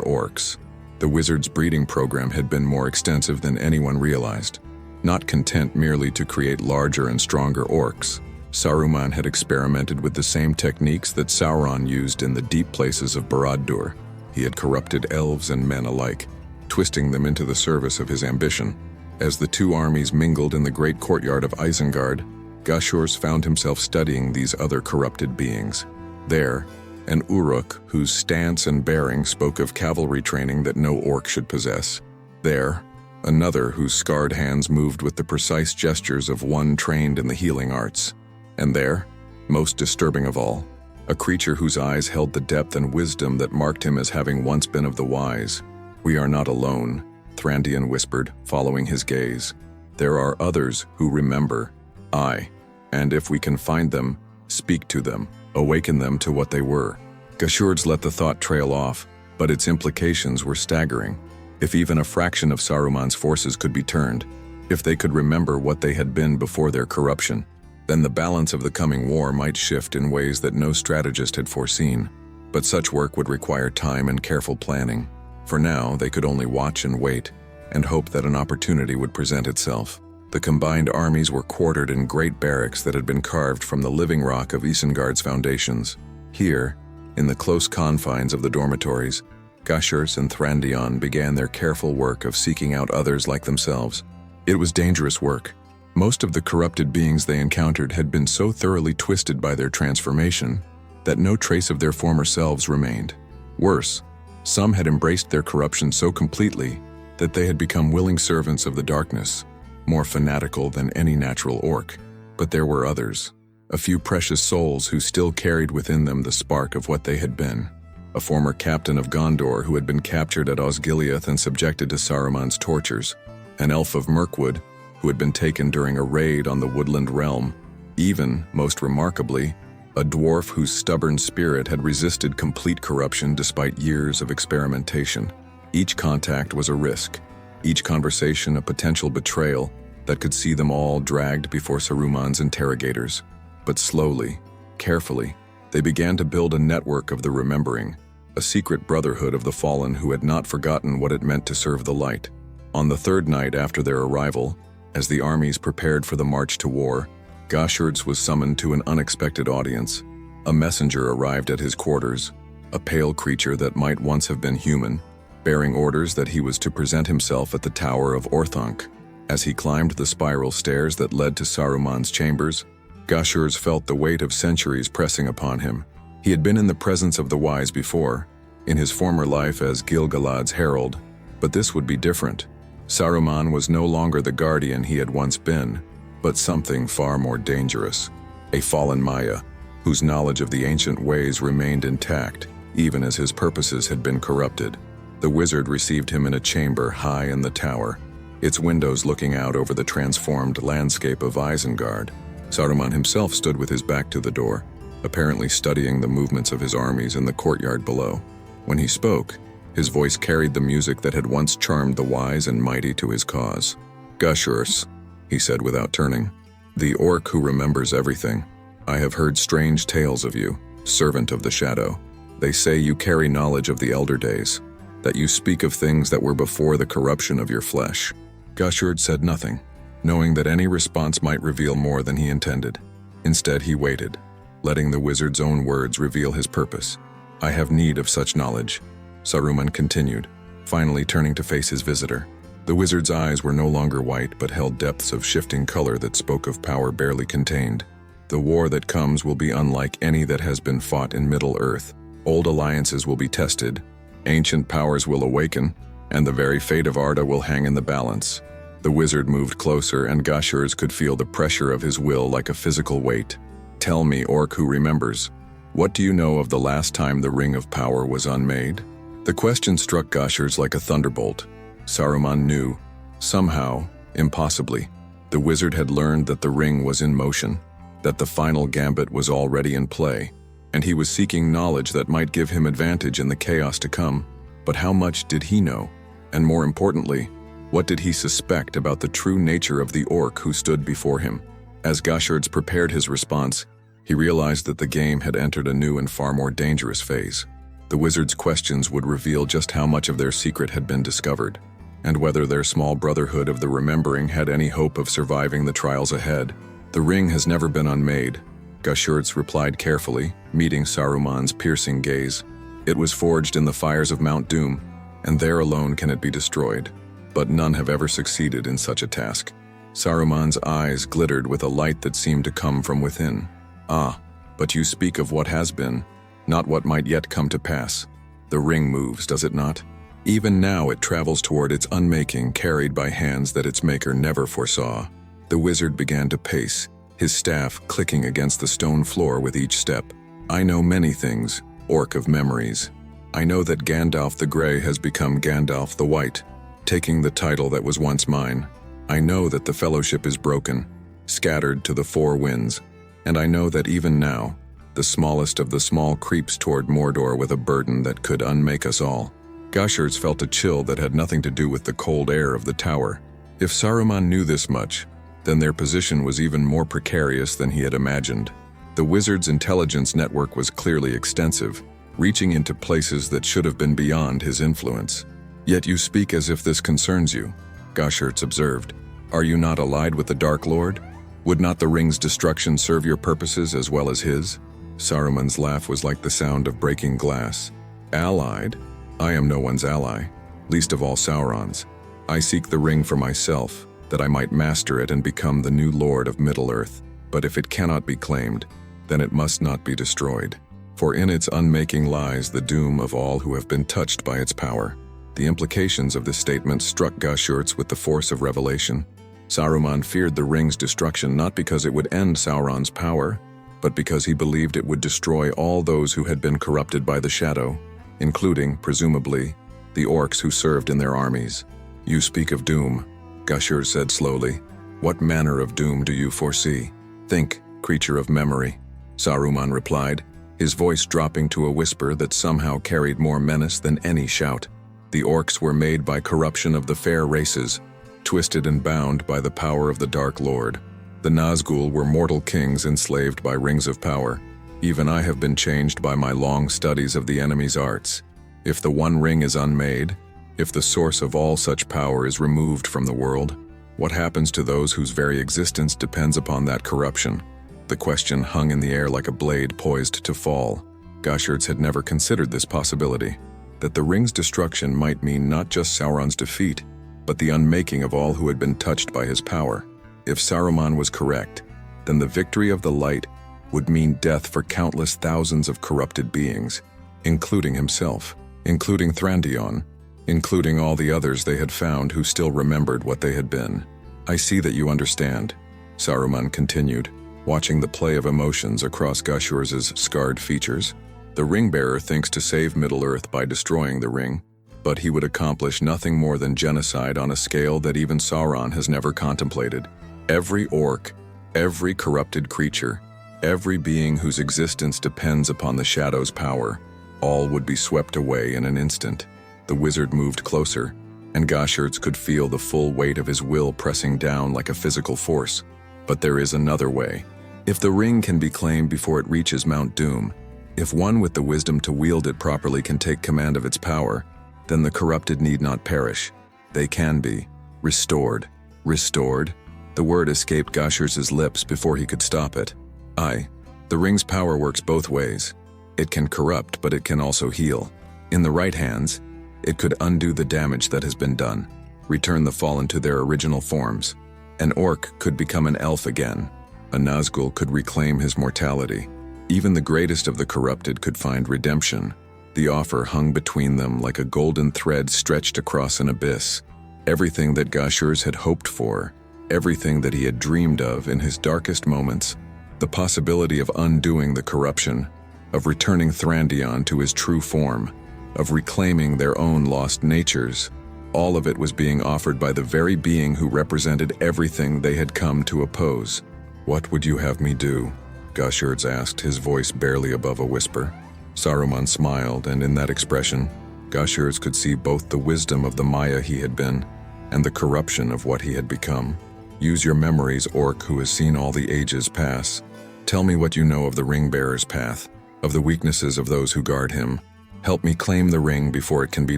orcs. The wizard's breeding program had been more extensive than anyone realized. Not content merely to create larger and stronger orcs, Saruman had experimented with the same techniques that Sauron used in the deep places of Barad-dûr. He had corrupted elves and men alike, twisting them into the service of his ambition. As the two armies mingled in the great courtyard of Isengard, Gashurtz found himself studying these other corrupted beings. There, an Uruk whose stance and bearing spoke of cavalry training that no orc should possess. There, another whose scarred hands moved with the precise gestures of one trained in the healing arts. And there, most disturbing of all, a creature whose eyes held the depth and wisdom that marked him as having once been of the wise. "We are not alone," Thrandion whispered, following his gaze. "There are others who remember. Aye, and if we can find them, speak to them, awaken them to what they were." Gashurtz let the thought trail off, but its implications were staggering. If even a fraction of Saruman's forces could be turned, if they could remember what they had been before their corruption, then the balance of the coming war might shift in ways that no strategist had foreseen. But such work would require time and careful planning. For now, they could only watch and wait, and hope that an opportunity would present itself. The combined armies were quartered in great barracks that had been carved from the living rock of Isengard's foundations. Here, in the close confines of the dormitories, Gashurtz and Thrandion began their careful work of seeking out others like themselves. It was dangerous work. Most of the corrupted beings they encountered had been so thoroughly twisted by their transformation that no trace of their former selves remained. Worse, some had embraced their corruption so completely that they had become willing servants of the darkness, more fanatical than any natural orc. But there were others, a few precious souls who still carried within them the spark of what they had been. A former captain of Gondor who had been captured at Osgiliath and subjected to Saruman's tortures, an elf of Mirkwood who had been taken during a raid on the woodland realm, even, most remarkably, a dwarf whose stubborn spirit had resisted complete corruption despite years of experimentation. Each contact was a risk, each conversation a potential betrayal that could see them all dragged before Saruman's interrogators. But slowly, carefully, they began to build a network of the remembering, a secret brotherhood of the fallen who had not forgotten what it meant to serve the light. On the third night after their arrival, as the armies prepared for the march to war, Gashurtz was summoned to an unexpected audience. A messenger arrived at his quarters, a pale creature that might once have been human, bearing orders that he was to present himself at the Tower of Orthanc. As he climbed the spiral stairs that led to Saruman's chambers, Gashurtz felt the weight of centuries pressing upon him. He had been in the presence of the wise before, in his former life as Gil-galad's herald, but this would be different. Saruman was no longer the guardian he had once been, but something far more dangerous. A fallen Maya, whose knowledge of the ancient ways remained intact, even as his purposes had been corrupted. The wizard received him in a chamber high in the tower, its windows looking out over the transformed landscape of Isengard. Saruman himself stood with his back to the door, apparently studying the movements of his armies in the courtyard below. When he spoke, his voice carried the music that had once charmed the wise and mighty to his cause. "Gashurtz," he said without turning, "the orc who remembers everything. I have heard strange tales of you, servant of the shadow. They say you carry knowledge of the elder days, that you speak of things that were before the corruption of your flesh." Gashurd said nothing, knowing that any response might reveal more than he intended. Instead, he waited, letting the wizard's own words reveal his purpose. "I have need of such knowledge," Saruman continued, finally turning to face his visitor. The wizard's eyes were no longer white but held depths of shifting color that spoke of power barely contained. "The war that comes will be unlike any that has been fought in Middle-earth. Old alliances will be tested, ancient powers will awaken, and the very fate of Arda will hang in the balance." The wizard moved closer, and Gashurz could feel the pressure of his will like a physical weight. "Tell me, Orc Who Remembers, what do you know of the last time the Ring of Power was unmade?" The question struck Gashurz like a thunderbolt. Saruman knew, somehow, impossibly, the wizard had learned that the ring was in motion, that the final gambit was already in play, and he was seeking knowledge that might give him advantage in the chaos to come. But how much did he know? And more importantly, what did he suspect about the true nature of the orc who stood before him? As Gashurz prepared his response, he realized that the game had entered a new and far more dangerous phase. The wizard's questions would reveal just how much of their secret had been discovered, and whether their small brotherhood of the Remembering had any hope of surviving the trials ahead. "The ring has never been unmade," Gashurz replied carefully, meeting Saruman's piercing gaze. "It was forged in the fires of Mount Doom, and there alone can it be destroyed. But none have ever succeeded in such a task." Saruman's eyes glittered with a light that seemed to come from within. "Ah, but you speak of what has been, not what might yet come to pass. The ring moves, does it not? Even now it travels toward its unmaking, carried by hands that its maker never foresaw." The wizard began to pace, his staff clicking against the stone floor with each step. "I know many things, Orc of Memories. I know that Gandalf the Grey has become Gandalf the White, taking the title that was once mine. I know that the Fellowship is broken, scattered to the four winds, and I know that even now, the smallest of the small creeps toward Mordor with a burden that could unmake us all." Gashurz felt a chill that had nothing to do with the cold air of the tower. If Saruman knew this much, then their position was even more precarious than he had imagined. The wizard's intelligence network was clearly extensive, reaching into places that should have been beyond his influence. "Yet you speak as if this concerns you," Gashurz observed. "Are you not allied with the Dark Lord? Would not the ring's destruction serve your purposes as well as his?" Saruman's laugh was like the sound of breaking glass. "Allied? I am no one's ally, least of all Sauron's. I seek the ring for myself, that I might master it and become the new lord of Middle-earth. But if it cannot be claimed, then it must not be destroyed. For in its unmaking lies the doom of all who have been touched by its power." The implications of this statement struck Gashurz with the force of revelation. Saruman feared the ring's destruction not because it would end Sauron's power, but because he believed it would destroy all those who had been corrupted by the shadow, including, presumably, the orcs who served in their armies. "You speak of doom," Gashurz said slowly. "What manner of doom do you foresee?" "Think, creature of memory," Saruman replied, his voice dropping to a whisper that somehow carried more menace than any shout. "The orcs were made by corruption of the fair races, twisted and bound by the power of the Dark Lord. The Nazgul were mortal kings enslaved by rings of power. Even I have been changed by my long studies of the enemy's arts. If the One Ring is unmade, if the source of all such power is removed from the world, what happens to those whose very existence depends upon that corruption?" The question hung in the air like a blade poised to fall. Gashurz had never considered this possibility, that the ring's destruction might mean not just Sauron's defeat, but the unmaking of all who had been touched by his power. If Saruman was correct, then the victory of the light would mean death for countless thousands of corrupted beings, including himself, including Thrandion, including all the others they had found who still remembered what they had been. "I see that you understand," Saruman continued, watching the play of emotions across Gashurz's scarred features. "The Ringbearer thinks to save Middle-earth by destroying the ring, but he would accomplish nothing more than genocide on a scale that even Sauron has never contemplated. Every orc, every corrupted creature, every being whose existence depends upon the Shadow's power, all would be swept away in an instant." The wizard moved closer, and Gashurz could feel the full weight of his will pressing down like a physical force. "But there is another way. If the ring can be claimed before it reaches Mount Doom, If one with the wisdom to wield it properly can take command of its power, then the corrupted need not perish. They can be restored. Restored? The word escaped Gashurz's lips before he could stop it. Aye, the ring's power works both ways. It can corrupt, but it can also heal. In the right hands, it could undo the damage that has been done, return the fallen to their original forms. An orc could become an elf again. A Nazgul could reclaim his mortality. Even the greatest of the corrupted could find redemption. The offer hung between them like a golden thread stretched across an abyss. Everything that Gashurz had hoped for, everything that he had dreamed of in his darkest moments, the possibility of undoing the corruption, of returning Thrandion to his true form, of reclaiming their own lost natures, all of it was being offered by the very being who represented everything they had come to oppose. "What would you have me do?" Gashurz asked, his voice barely above a whisper. Saruman smiled, and in that expression, Gashurz could see both the wisdom of the Maya he had been and the corruption of what he had become. "Use your memories, Orc who has seen all the ages pass. Tell me what you know of the Ring-Bearer's path, of the weaknesses of those who guard him. Help me claim the ring before it can be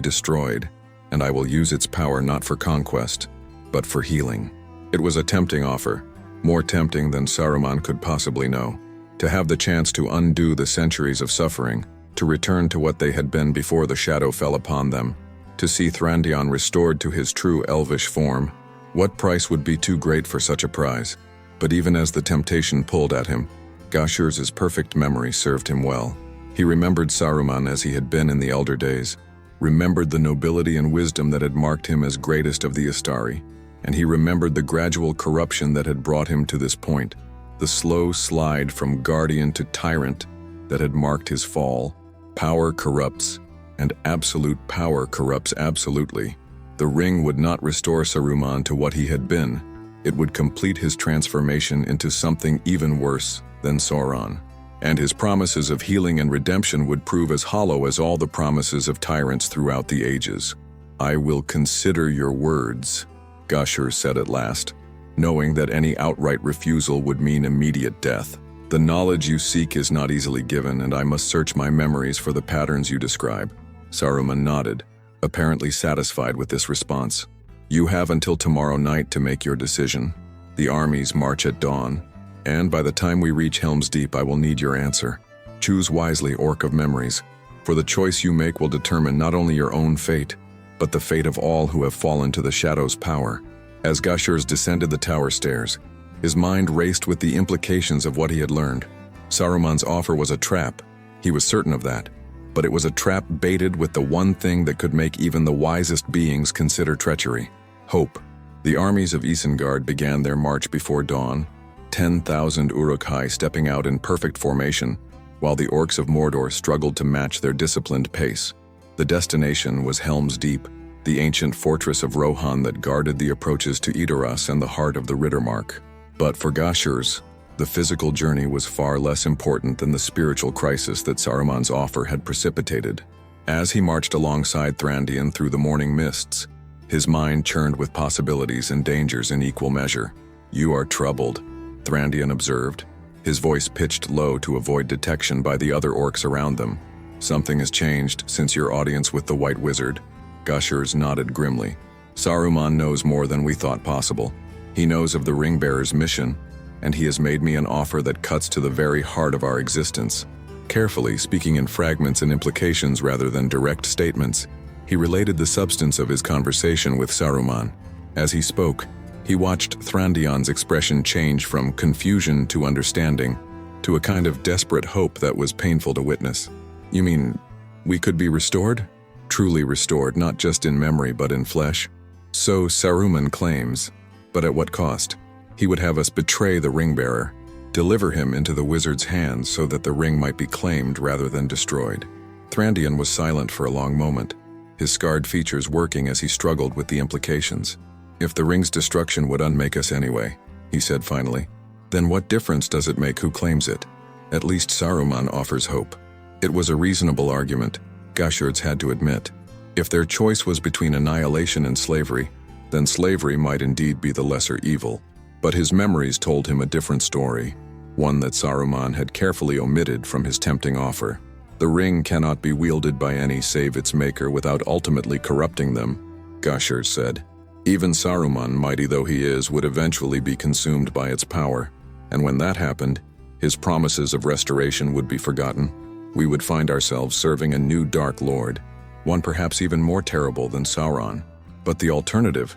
destroyed, and I will use its power not for conquest, but for healing." It was a tempting offer, more tempting than Saruman could possibly know. To have the chance to undo the centuries of suffering, to return to what they had been before the shadow fell upon them, to see Thrandion restored to his true elvish form. What price would be too great for such a prize? But even as the temptation pulled at him, Gashurz's perfect memory served him well. He remembered Saruman as he had been in the elder days, remembered the nobility and wisdom that had marked him as greatest of the Istari, and he remembered the gradual corruption that had brought him to this point, the slow slide from guardian to tyrant that had marked his fall. Power corrupts, and absolute power corrupts absolutely. The ring would not restore Saruman to what he had been. It would complete his transformation into something even worse than Sauron. And his promises of healing and redemption would prove as hollow as all the promises of tyrants throughout the ages. "I will consider your words," Gashurz said at last, knowing that any outright refusal would mean immediate death. "The knowledge you seek is not easily given, and I must search my memories for the patterns you describe." Saruman nodded, apparently satisfied with this response. "You have until tomorrow night to make your decision. The armies march at dawn, and by the time we reach Helm's Deep I will need your answer. Choose wisely, Orc of Memories, for the choice you make will determine not only your own fate, but the fate of all who have fallen to the Shadow's power." As Gashurz descended the tower stairs, his mind raced with the implications of what he had learned. Saruman's offer was a trap. He was certain of that. But it was a trap baited with the one thing that could make even the wisest beings consider treachery: hope. The armies of Isengard began their march before dawn, 10,000 Uruk-hai stepping out in perfect formation, while the orcs of Mordor struggled to match their disciplined pace. The destination was Helm's Deep, the ancient fortress of Rohan that guarded the approaches to Edoras and the heart of the Riddermark. But for Gashurz, the physical journey was far less important than the spiritual crisis that Saruman's offer had precipitated. As he marched alongside Thrandion through the morning mists, his mind churned with possibilities and dangers in equal measure. "You are troubled," Thrandion observed, his voice pitched low to avoid detection by the other orcs around them. "Something has changed since your audience with the White Wizard." Gashurz nodded grimly. "Saruman knows more than we thought possible. He knows of the Ring-Bearer's mission, and he has made me an offer that cuts to the very heart of our existence." Carefully, speaking in fragments and implications rather than direct statements, he related the substance of his conversation with Saruman. As he spoke, he watched Thrandion's expression change from confusion to understanding, to a kind of desperate hope that was painful to witness. "You mean, we could be restored?" "Truly restored, not just in memory but in flesh." "So Saruman claims, but at what cost?" "He would have us betray the Ring-Bearer, deliver him into the wizard's hands so that the ring might be claimed rather than destroyed." Thrandion was silent for a long moment, his scarred features working as he struggled with the implications. "If the ring's destruction would unmake us anyway," he said finally, "then what difference does it make who claims it? At least Saruman offers hope." It was a reasonable argument, Gashurz had to admit. If their choice was between annihilation and slavery, then slavery might indeed be the lesser evil. But his memories told him a different story, one that Saruman had carefully omitted from his tempting offer. The ring cannot be wielded by any save its maker without ultimately corrupting them, Gashur said. Even Saruman, mighty though he is, would eventually be consumed by its power, and when that happened, his promises of restoration would be forgotten. We would find ourselves serving a new Dark Lord, one perhaps even more terrible than Sauron. But the alternative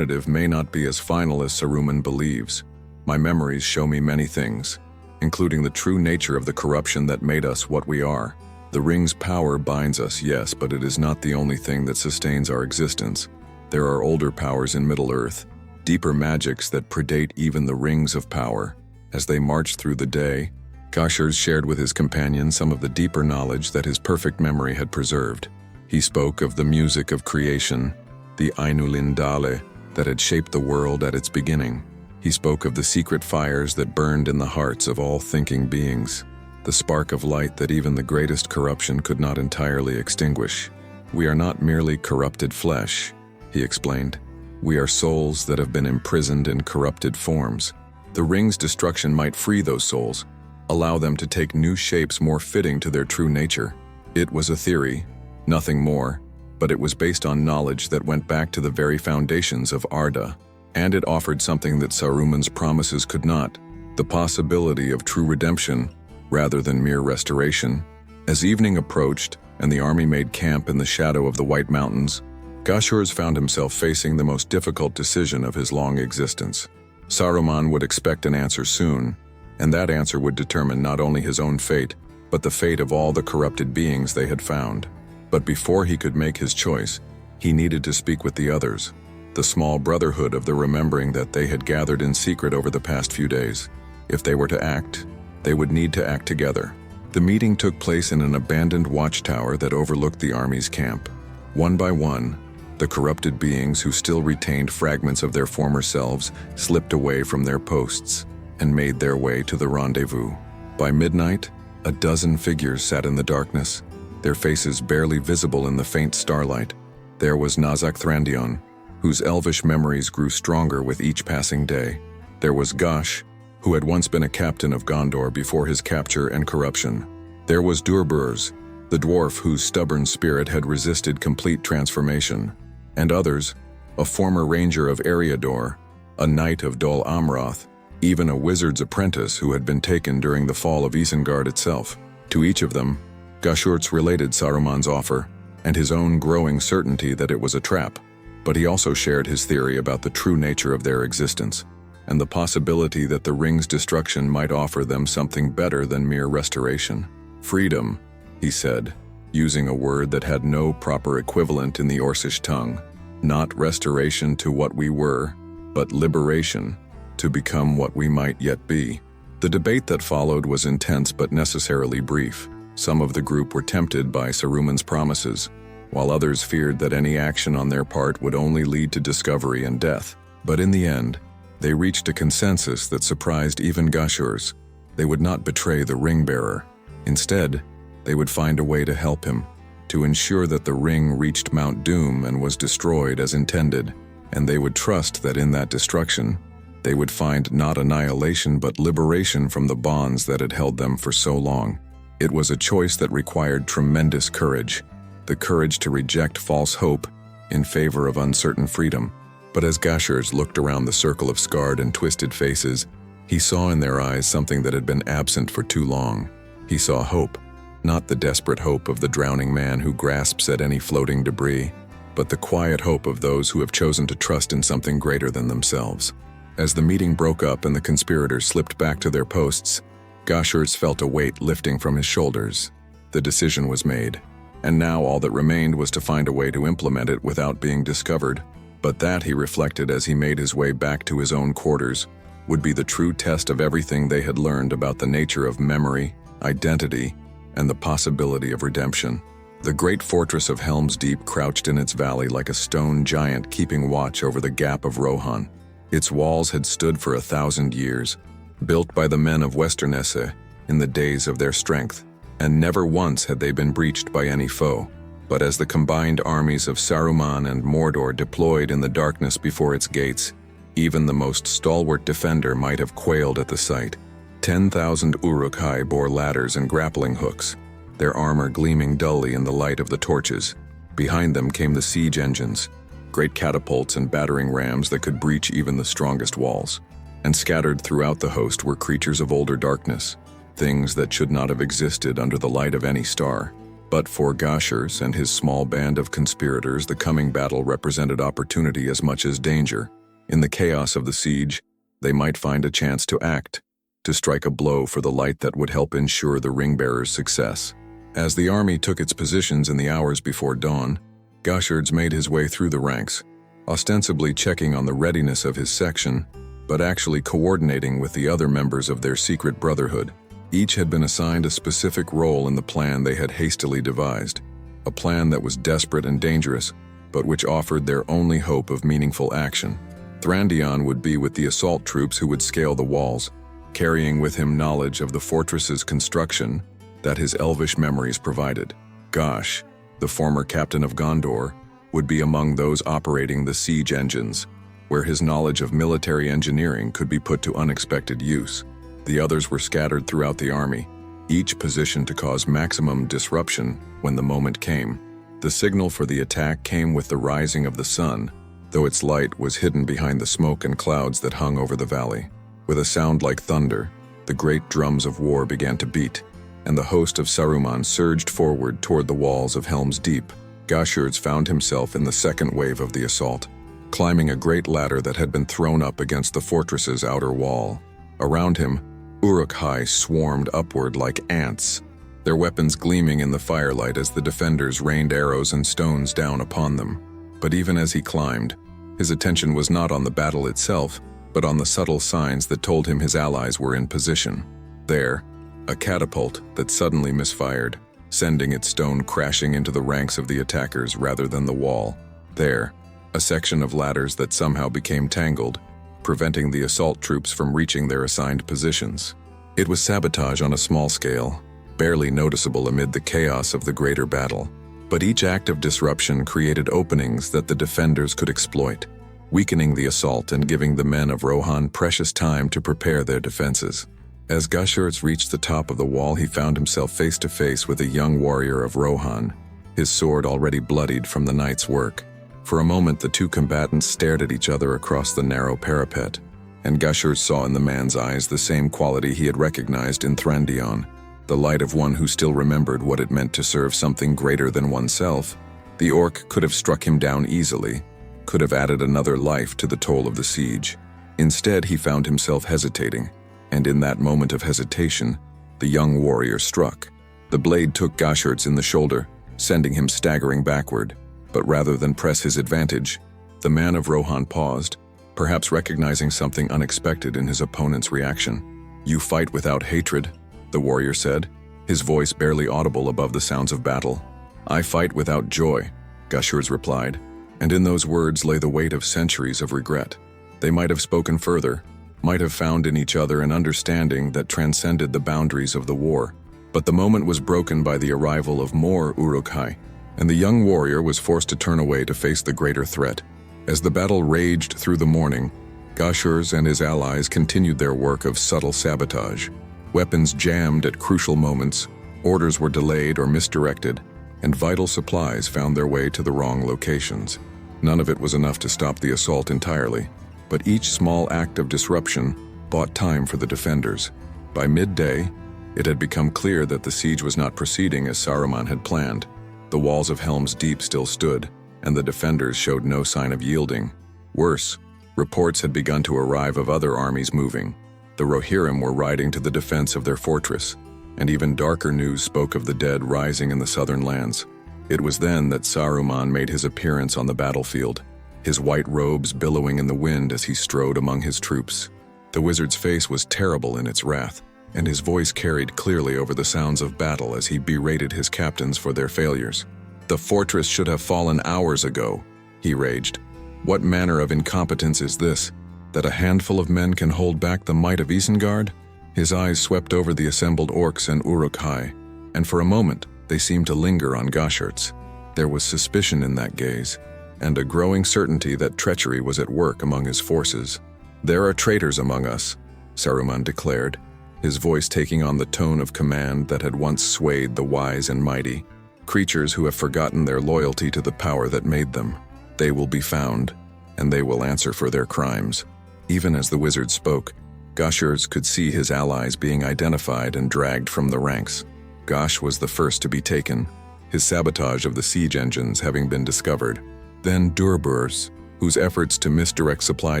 may not be as final as Saruman believes. My memories show me many things, including the true nature of the corruption that made us what we are. The ring's power binds us, yes, but it is not the only thing that sustains our existence. There are older powers in Middle-earth, deeper magics that predate even the rings of power. As they marched through the day, Gashur shared with his companion some of the deeper knowledge that his perfect memory had preserved. He spoke of the music of creation, the Ainulin Dale that had shaped the world at its beginning. He spoke of the secret fires that burned in the hearts of all thinking beings, the spark of light that even the greatest corruption could not entirely extinguish. We are not merely corrupted flesh, he explained. We are souls that have been imprisoned in corrupted forms. The ring's destruction might free those souls, allow them to take new shapes more fitting to their true nature. It was a theory, nothing more, but it was based on knowledge that went back to the very foundations of Arda, and it offered something that Saruman's promises could not, the possibility of true redemption rather than mere restoration. As evening approached and the army made camp in the shadow of the White Mountains, Gashur found himself facing the most difficult decision of his long existence. Saruman would expect an answer soon, and that answer would determine not only his own fate, but the fate of all the corrupted beings they had found. But before he could make his choice, he needed to speak with the others, the small brotherhood of the remembering that they had gathered in secret over the past few days. If they were to act, they would need to act together. The meeting took place in an abandoned watchtower that overlooked the army's camp. One by one, the corrupted beings who still retained fragments of their former selves slipped away from their posts and made their way to the rendezvous. By midnight, a dozen figures sat in the darkness, their faces barely visible in the faint starlight. There was Nazak Thrandion, whose elvish memories grew stronger with each passing day. There was Gash, who had once been a captain of Gondor before his capture and corruption. There was Durburs, the dwarf whose stubborn spirit had resisted complete transformation. And others, a former ranger of Eriador, a knight of Dol Amroth, even a wizard's apprentice who had been taken during the fall of Isengard itself. To each of them, Gashur related Saruman's offer and his own growing certainty that it was a trap, but he also shared his theory about the true nature of their existence and the possibility that the ring's destruction might offer them something better than mere restoration. Freedom, he said, using a word that had no proper equivalent in the Orcish tongue. Not restoration to what we were, but liberation to become what we might yet be. The debate that followed was intense but necessarily brief. Some of the group were tempted by Saruman's promises, while others feared that any action on their part would only lead to discovery and death. But in the end, they reached a consensus that surprised even Gashur. They would not betray the ring-bearer. Instead, they would find a way to help him, to ensure that the ring reached Mount Doom and was destroyed as intended, and they would trust that in that destruction, they would find not annihilation but liberation from the bonds that had held them for so long. It was a choice that required tremendous courage, the courage to reject false hope in favor of uncertain freedom. But as Gashur looked around the circle of scarred and twisted faces, he saw in their eyes something that had been absent for too long. He saw hope, not the desperate hope of the drowning man who grasps at any floating debris, but the quiet hope of those who have chosen to trust in something greater than themselves. As the meeting broke up and the conspirators slipped back to their posts, Gashur felt a weight lifting from his shoulders. The decision was made, and now all that remained was to find a way to implement it without being discovered. But that, he reflected as he made his way back to his own quarters, would be the true test of everything they had learned about the nature of memory, identity, and the possibility of redemption. The great fortress of Helm's Deep crouched in its valley like a stone giant keeping watch over the Gap of Rohan. Its walls had stood for 1,000 years, built by the men of Westernesse in the days of their strength, and never once had they been breached by any foe. But as the combined armies of Saruman and Mordor deployed in the darkness before its gates, even the most stalwart defender might have quailed at the sight. 10,000 Uruk-hai bore ladders and grappling hooks. their armor gleaming dully in the light of the torches. Behind them came the siege engines, great catapults and battering rams that could breach even the strongest walls. And scattered throughout the host were creatures of older darkness, things that should not have existed under the light of any star. But for Gashers and his small band of conspirators, the coming battle represented opportunity as much as danger. In the chaos of the siege, they might find a chance to act, to strike a blow for the light that would help ensure the ring-bearers' success. As the army took its positions in the hours before dawn, Gashers made his way through the ranks, ostensibly checking on the readiness of his section, but actually coordinating with the other members of their secret brotherhood. Each had been assigned a specific role in the plan they had hastily devised, a plan that was desperate and dangerous, but which offered their only hope of meaningful action. Thrandion would be with the assault troops who would scale the walls, carrying with him knowledge of the fortress's construction that his elvish memories provided. Gash, the former captain of Gondor, would be among those operating the siege engines, where his knowledge of military engineering could be put to unexpected use. The others were scattered throughout the army, each positioned to cause maximum disruption when the moment came. The signal for the attack came with the rising of the sun, though its light was hidden behind the smoke and clouds that hung over the valley. With a sound like thunder, the great drums of war began to beat, and the host of Saruman surged forward toward the walls of Helm's Deep. Gashers found himself in the second wave of the assault, climbing a great ladder that had been thrown up against the fortress's outer wall. Around him, Uruk-hai swarmed upward like ants, their weapons gleaming in the firelight as the defenders rained arrows and stones down upon them. But even as he climbed, his attention was not on the battle itself, but on the subtle signs that told him his allies were in position. There, a catapult that suddenly misfired, sending its stone crashing into the ranks of the attackers rather than the wall. There, a section of ladders that somehow became tangled, preventing the assault troops from reaching their assigned positions. It was sabotage on a small scale, barely noticeable amid the chaos of the greater battle. But each act of disruption created openings that the defenders could exploit, weakening the assault and giving the men of Rohan precious time to prepare their defenses. As Gashers reached the top of the wall, he found himself face to face with a young warrior of Rohan, his sword already bloodied from the night's work. For a moment, the two combatants stared at each other across the narrow parapet, and Gashers saw in the man's eyes the same quality he had recognized in Thrandion, the light of one who still remembered what it meant to serve something greater than oneself. The orc could have struck him down easily, could have added another life to the toll of the siege. Instead, he found himself hesitating, and in that moment of hesitation, the young warrior struck. The blade took Gashers in the shoulder, sending him staggering backward. But rather than press his advantage, the man of Rohan paused, perhaps recognizing something unexpected in his opponent's reaction. "You fight without hatred," the warrior said, his voice barely audible above the sounds of battle. "I fight without joy," Gashers replied, and in those words lay the weight of centuries of regret. They might have spoken further, might have found in each other an understanding that transcended the boundaries of the war. But the moment was broken by the arrival of more Uruk-hai, and the young warrior was forced to turn away to face the greater threat. As the battle raged through the morning, Gashers and his allies continued their work of subtle sabotage. Weapons jammed at crucial moments, orders were delayed or misdirected, and vital supplies found their way to the wrong locations. None of it was enough to stop the assault entirely, but each small act of disruption bought time for the defenders. By midday, it had become clear that the siege was not proceeding as Saruman had planned. The walls of Helm's Deep still stood, and the defenders showed no sign of yielding. Worse, reports had begun to arrive of other armies moving. The Rohirrim were riding to the defense of their fortress, and even darker news spoke of the dead rising in the southern lands. It was then that Saruman made his appearance on the battlefield, his white robes billowing in the wind as he strode among his troops. The wizard's face was terrible in its wrath, and his voice carried clearly over the sounds of battle as he berated his captains for their failures. "The fortress should have fallen hours ago," he raged. "What manner of incompetence is this, that a handful of men can hold back the might of Isengard?" His eyes swept over the assembled orcs and Uruk-hai, and for a moment they seemed to linger on Gashers. There was suspicion in that gaze, and a growing certainty that treachery was at work among his forces. "There are traitors among us," Saruman declared, his voice taking on the tone of command that had once swayed the wise and mighty. Creatures who have forgotten their loyalty to the power that made them. They will be found, and they will answer for their crimes. Even as the wizard spoke, Gashurz could see his allies being identified and dragged from the ranks. Gash was the first to be taken, his sabotage of the siege engines having been discovered. Then Durburs, whose efforts to misdirect supply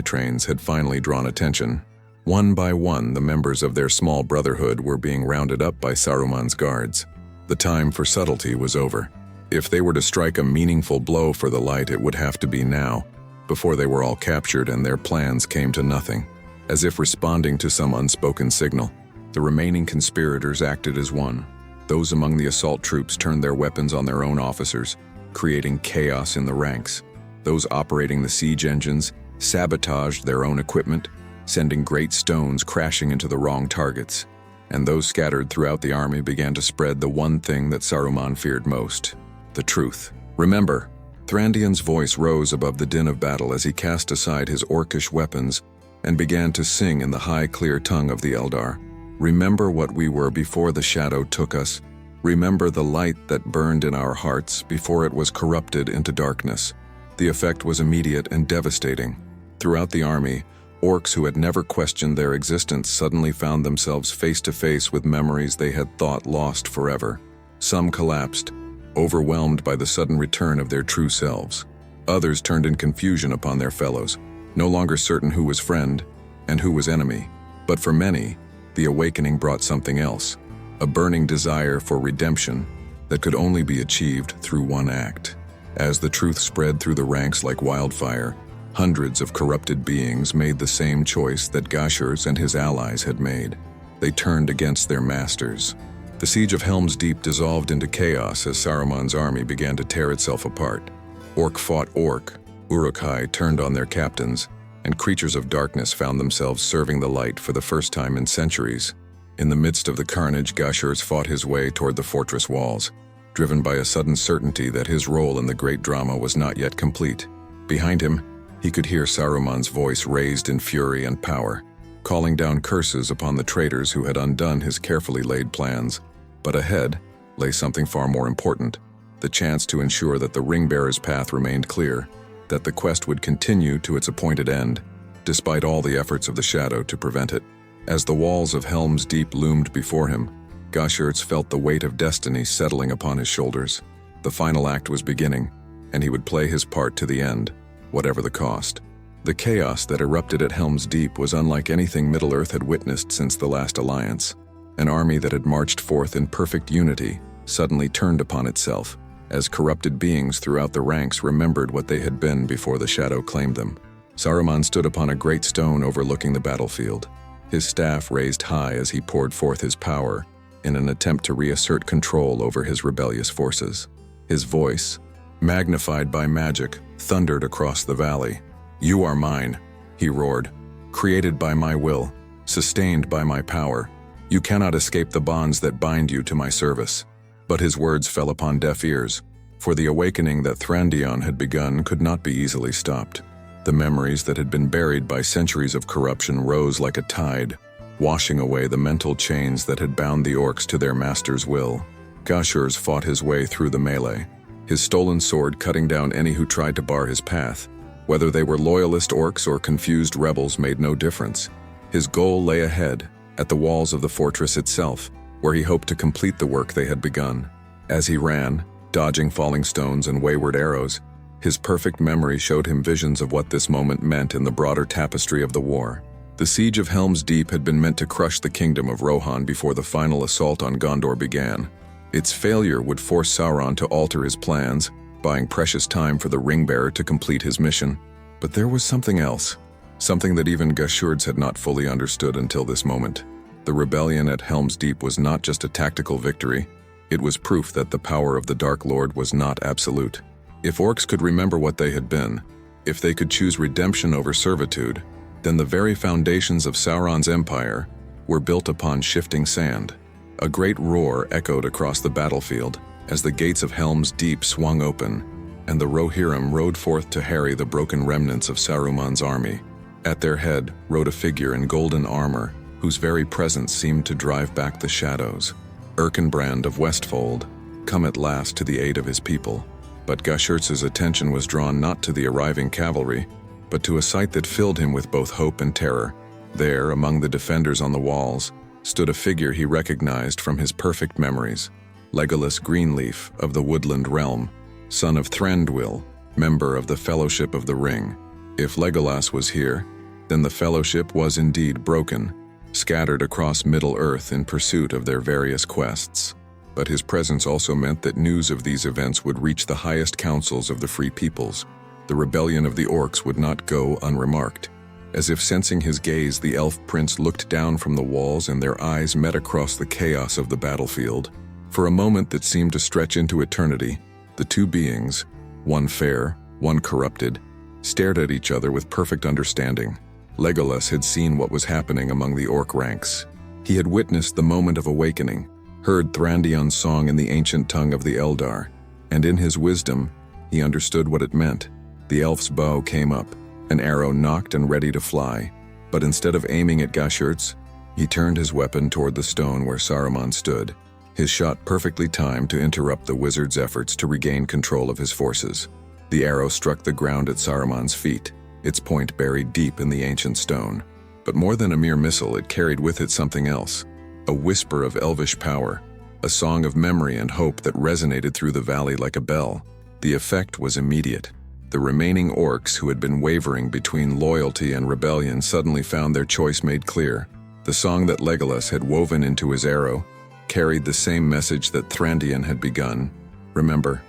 trains had finally drawn attention. One by one, the members of their small brotherhood were being rounded up by Saruman's guards. The time for subtlety was over. If they were to strike a meaningful blow for the light, it would have to be now, before they were all captured and their plans came to nothing. As if responding to some unspoken signal, the remaining conspirators acted as one. Those among the assault troops turned their weapons on their own officers, creating chaos in the ranks. Those operating the siege engines sabotaged their own equipment, sending great stones crashing into the wrong targets. And those scattered throughout the army began to spread the one thing that Saruman feared most: the truth. Remember, Thrandian's voice rose above the din of battle as he cast aside his orcish weapons and began to sing in the high, clear tongue of the Eldar. Remember what we were before the shadow took us. Remember the light that burned in our hearts before it was corrupted into darkness. The effect was immediate and devastating. Throughout the army, orcs who had never questioned their existence suddenly found themselves face to face with memories they had thought lost forever. Some collapsed, overwhelmed by the sudden return of their true selves. Others turned in confusion upon their fellows, no longer certain who was friend and who was enemy. But for many, the awakening brought something else, a burning desire for redemption that could only be achieved through one act. As the truth spread through the ranks like wildfire, hundreds of corrupted beings made the same choice that Gashurz and his allies had made. They turned against their masters. The siege of Helm's Deep dissolved into chaos as Saruman's army began to tear itself apart. Orc fought orc, Uruk-hai turned on their captains, and creatures of darkness found themselves serving the light for the first time in centuries. In the midst of the carnage, Gashurz fought his way toward the fortress walls, driven by a sudden certainty that his role in the great drama was not yet complete. Behind him, he could hear Saruman's voice raised in fury and power, calling down curses upon the traitors who had undone his carefully laid plans. But ahead lay something far more important, the chance to ensure that the Ringbearer's path remained clear, that the quest would continue to its appointed end, despite all the efforts of the Shadow to prevent it. As the walls of Helm's Deep loomed before him, Gashurz felt the weight of destiny settling upon his shoulders. The final act was beginning, and he would play his part to the end, whatever the cost. The chaos that erupted at Helm's Deep was unlike anything Middle-earth had witnessed since the last alliance. An army that had marched forth in perfect unity suddenly turned upon itself, as corrupted beings throughout the ranks remembered what they had been before the Shadow claimed them. Saruman stood upon a great stone overlooking the battlefield, his staff raised high as he poured forth his power in an attempt to reassert control over his rebellious forces. His voice, magnified by magic, thundered across the valley. "You are mine," he roared, "created by my will, sustained by my power. You cannot escape the bonds that bind you to my service." But his words fell upon deaf ears, for the awakening that Thrandion had begun could not be easily stopped. The memories that had been buried by centuries of corruption rose like a tide, washing away the mental chains that had bound the orcs to their master's will. Gashurz fought his way through the melee, his stolen sword cutting down any who tried to bar his path. Whether they were loyalist orcs or confused rebels made no difference. His goal lay ahead, at the walls of the fortress itself, where he hoped to complete the work they had begun. As he ran, dodging falling stones and wayward arrows, his perfect memory showed him visions of what this moment meant in the broader tapestry of the war. The siege of Helm's Deep had been meant to crush the kingdom of Rohan before the final assault on Gondor began. Its failure would force Sauron to alter his plans, buying precious time for the Ringbearer to complete his mission. But there was something else, something that even Gashurz had not fully understood until this moment. The rebellion at Helm's Deep was not just a tactical victory, it was proof that the power of the Dark Lord was not absolute. If orcs could remember what they had been, if they could choose redemption over servitude, then the very foundations of Sauron's empire were built upon shifting sand. A great roar echoed across the battlefield as the gates of Helm's Deep swung open, and the Rohirrim rode forth to harry the broken remnants of Saruman's army. At their head rode a figure in golden armor, whose very presence seemed to drive back the shadows. Erkenbrand of Westfold, come at last to the aid of his people. But Gashurtz's attention was drawn not to the arriving cavalry, but to a sight that filled him with both hope and terror. There, among the defenders on the walls, stood a figure he recognized from his perfect memories, Legolas Greenleaf of the Woodland Realm, son of Thranduil, member of the Fellowship of the Ring. If Legolas was here, then the Fellowship was indeed broken, scattered across Middle-earth in pursuit of their various quests. But his presence also meant that news of these events would reach the highest councils of the Free Peoples. The rebellion of the orcs would not go unremarked. As if sensing his gaze, the elf prince looked down from the walls and their eyes met across the chaos of the battlefield. For a moment that seemed to stretch into eternity, the two beings, one fair, one corrupted, stared at each other with perfect understanding. Legolas had seen what was happening among the orc ranks. He had witnessed the moment of awakening, heard Thranduil's song in the ancient tongue of the Eldar, and in his wisdom, he understood what it meant. The elf's bow came up, an arrow nocked and ready to fly, but instead of aiming at Gashurtz, he turned his weapon toward the stone where Saruman stood, his shot perfectly timed to interrupt the wizard's efforts to regain control of his forces. The arrow struck the ground at Saruman's feet, its point buried deep in the ancient stone. But more than a mere missile, it carried with it something else, a whisper of elvish power, a song of memory and hope that resonated through the valley like a bell. The effect was immediate. The remaining orcs who had been wavering between loyalty and rebellion suddenly found their choice made clear. The song that Legolas had woven into his arrow carried the same message that Thranduil had begun. Remember